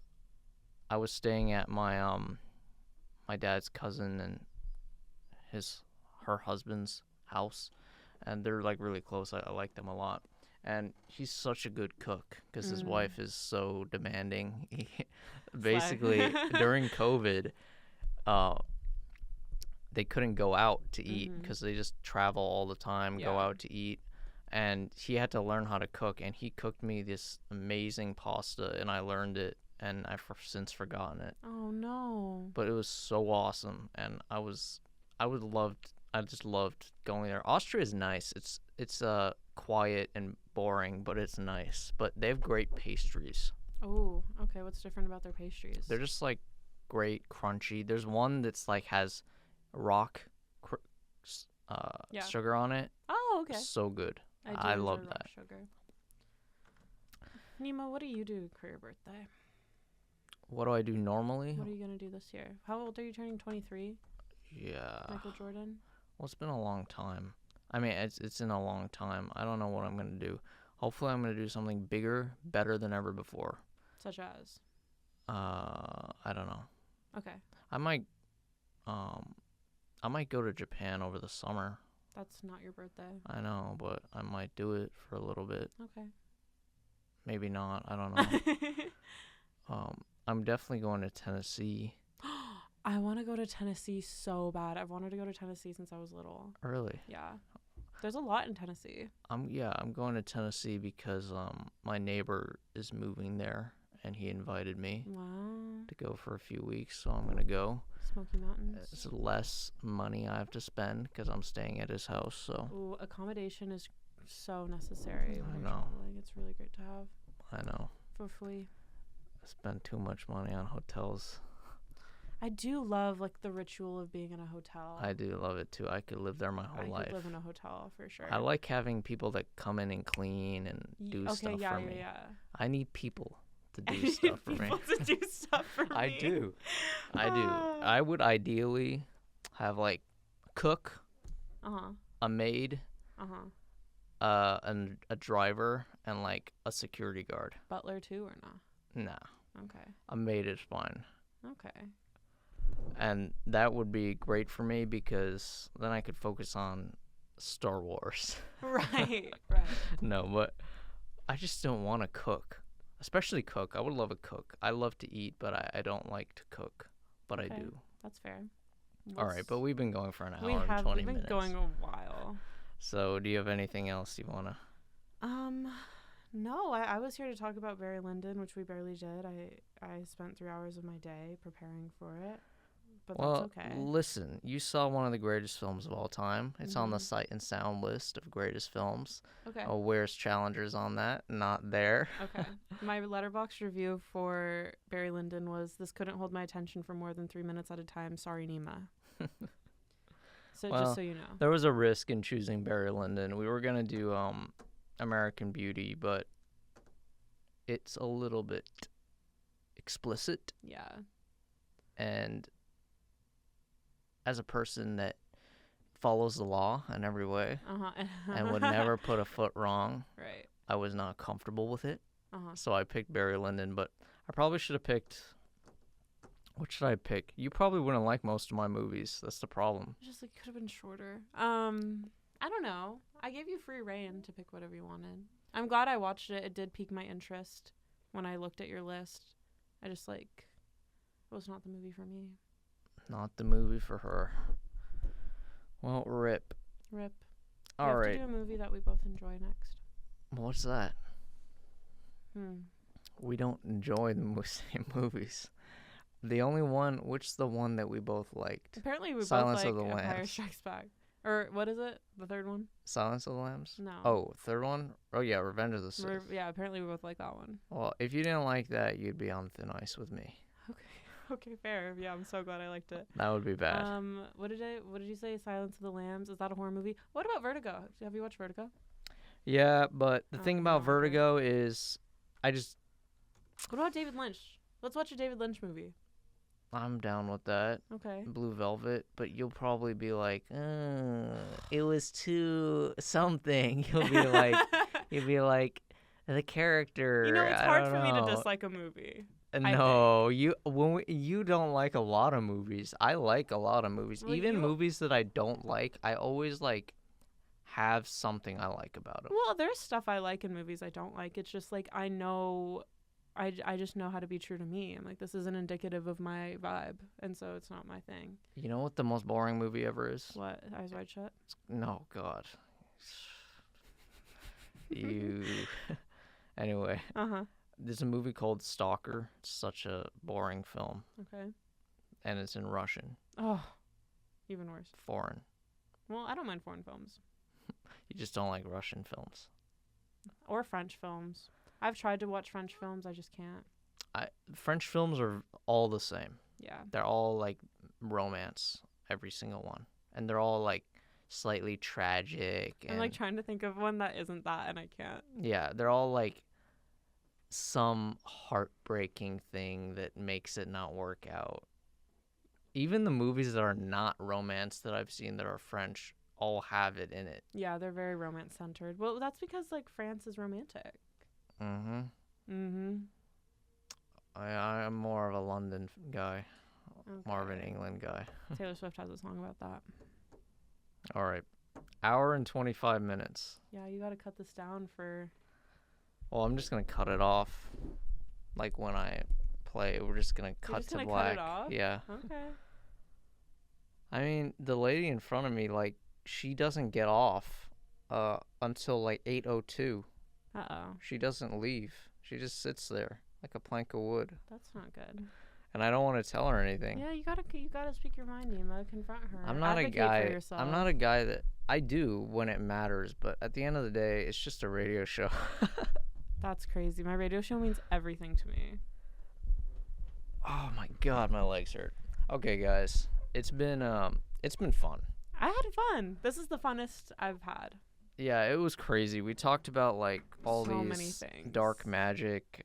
I was staying at my, my dad's cousin and her husband's house, and they're like really close. I like them a lot. And he's such a good cook because his wife is so demanding. Basically, during COVID, they couldn't go out to eat because they just travel all the time, go out to eat. and he had to learn how to cook, and he cooked me this amazing pasta, and I learned it, and I've since forgotten it. Oh no. But it was so awesome, and I just loved going there. Austria is nice. It's quiet and boring, but it's nice. But they have great pastries. Oh, okay. What's different about their pastries? They're just like great, crunchy. There's one that's like has rock Yeah. sugar on it. Oh, okay. So good. I I enjoy love rock that. Sugar. Nemo, what do you do for your birthday? What do I do normally? What are you gonna do this year? How old are you turning? 23. Yeah. Michael Jordan. Well, it's been a long time. I mean, it's in a long time. I don't know what I'm gonna do. Hopefully, I'm gonna do something bigger, better than ever before. Such as. I don't know. Okay. I might go to Japan over the summer. That's not your birthday. I know, but I might do it for a little bit. Okay. Maybe not. I don't know. I'm definitely going to Tennessee. I want to go to Tennessee so bad. I've wanted to go to Tennessee since I was little. Really? Yeah. There's a lot in Tennessee. I'm going to Tennessee because my neighbor is moving there, and he invited me Wow. to go for a few weeks, so I'm gonna go. Smoky Mountains. It's less money I have to spend because I'm staying at his house, so. Ooh, accommodation is so necessary when I you're know. traveling. It's really great to have I know. for free. I spend too much money on hotels. I do love like the ritual of being in a hotel. I do love it too. I could live there my whole I life. could live in a hotel for sure. I like having people that come in and clean and do stuff for me. Yeah. I need people to I do need stuff for me. people to do stuff for me. I do. I would ideally have like a cook, Uh-huh. a maid, and a driver, and like a security guard. Butler too or not? Nah, Okay. a maid is fine. Okay. And that would be great for me because then I could focus on Star Wars. Right. No, but I just don't want to cook. Especially cook. I would love a cook. I love to eat, but I don't like to cook. But Okay. I do. That's fair. All right, but we've been going for an hour we and have 20 we've been minutes. going a while. So do you have anything else you want to? No, I was here to talk about Barry Lyndon, which we barely did. I spent 3 hours of my day preparing for it, but Well, that's okay. listen, you saw one of the greatest films of all time. It's on the Mhm. Sight and Sound list of greatest films. Okay. Oh, where's Challengers on that? Not there. Okay. My letterbox review for Barry Lyndon was, "This couldn't hold my attention for more than 3 minutes at a time. Sorry, Nima." So Well, just so you know. There was a risk in choosing Barry Lyndon. We were gonna do American Beauty, but it's a little bit explicit, Yeah. and as a person that follows the law in every way and would never put a foot wrong, Right. I was not comfortable with it. Uh-huh. So I picked Barry Lyndon, but I probably should have picked. What should I pick? You probably wouldn't like most of my movies. That's the problem. Just like could have been shorter. I don't know. I gave you free reign to pick whatever you wanted. I'm glad I watched it. It did pique my interest when I looked at your list. I just like it was not the movie for me. Not the movie for her. Well, rip. Rip. All we have right. to do a movie that we both enjoy next. What's that? We don't enjoy the same movies. The only one, which's the one that we both liked? Apparently we Silence both of like the Empire Lambs. Strikes Back. Or what is it? The third one? Silence of the Lambs? No. Oh, third one? Oh, yeah, Revenge of the Sith. Yeah, apparently we both like that one. Well, if you didn't like that, you'd be on thin ice with me. Okay, fair. Yeah, I'm so glad I liked it. That would be bad. What did you say? Silence of the Lambs? Is that a horror movie? What about Vertigo? Have you watched Vertigo? Yeah, but the thing about no, Vertigo is What about David Lynch? Let's watch a David Lynch movie. I'm down with that. Okay. Blue Velvet, but you'll probably be like, it was too something. You'll be like, the character. You know, it's I hard don't for me know. to dislike a movie. No, you don't like a lot of movies. I like a lot of movies. Well, Even movies that I don't like, I always like have something I like about them. Well, there's stuff I like in movies I don't like. It's just like I know, I just know how to be true to me. I'm like, this isn't indicative of my vibe, and so it's not my thing. You know what the most boring movie ever is? What? Eyes Wide Shut? No, God. You. Anyway, Uh-huh. there's a movie called Stalker. It's such a boring film, Okay. and it's in Russian, Oh, even worse. foreign. Well, I don't mind foreign films. You just don't like Russian films. Or French films. I've tried to watch French films. I just can't. French films are all the same. Yeah. They're all like romance, every single one, and they're all like slightly tragic. I'm like trying to think of one that isn't that, and I can't. Yeah, they're all like some heartbreaking thing that makes it not work out. Even the movies that are not romance that I've seen that are French all have it in it. Yeah, they're very romance centered. Well, that's because like France is romantic. Mm-hmm. Mm-hmm. I'm more of a London guy, more of an Okay. England guy. Taylor Swift has a song about that. All right. Hour and 25 minutes. Yeah, you got to cut this down for. Well, I'm just going to cut it off. Like when I play, we're just going to cut just to gonna black. cut it off? Yeah. Okay. I mean, the lady in front of me, like, she doesn't get off until like 8:02. Uh-oh. She doesn't leave. She just sits there like a plank of wood. That's not good. And I don't want to tell her anything. Yeah, you gotta speak your mind, Nima. Confront her. I'm not Advocate a guy. For yourself. I'm not a guy that I do when it matters, but at the end of the day, it's just a radio show. That's crazy. My radio show means everything to me. Oh my god, my legs hurt. Okay, guys, it's been fun. I had fun. This is the funnest I've had. Yeah, it was crazy. We talked about like all So many these things. dark magic,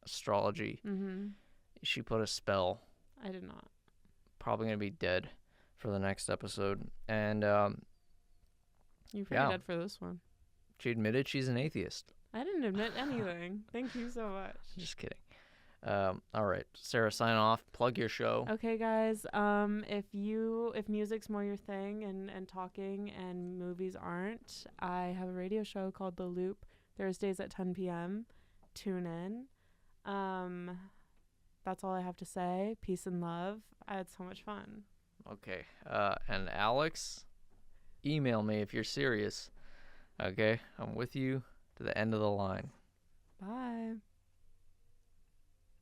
astrology. Mm-hmm. She put a spell. I did not. Probably gonna be dead for the next episode, and You're pretty Yeah. dead for this one. she admitted she's an atheist. I didn't admit anything. Thank you so much. Just kidding. All right, Sarah, sign off. Plug your show. Okay, guys. If music's more your thing and talking and movies aren't, I have a radio show called The Loop, Thursdays at 10 p.m. Tune in. That's all I have to say. Peace and love. I had so much fun. Okay. And Alex, email me if you're serious. Okay, I'm with you to the end of the line. Bye.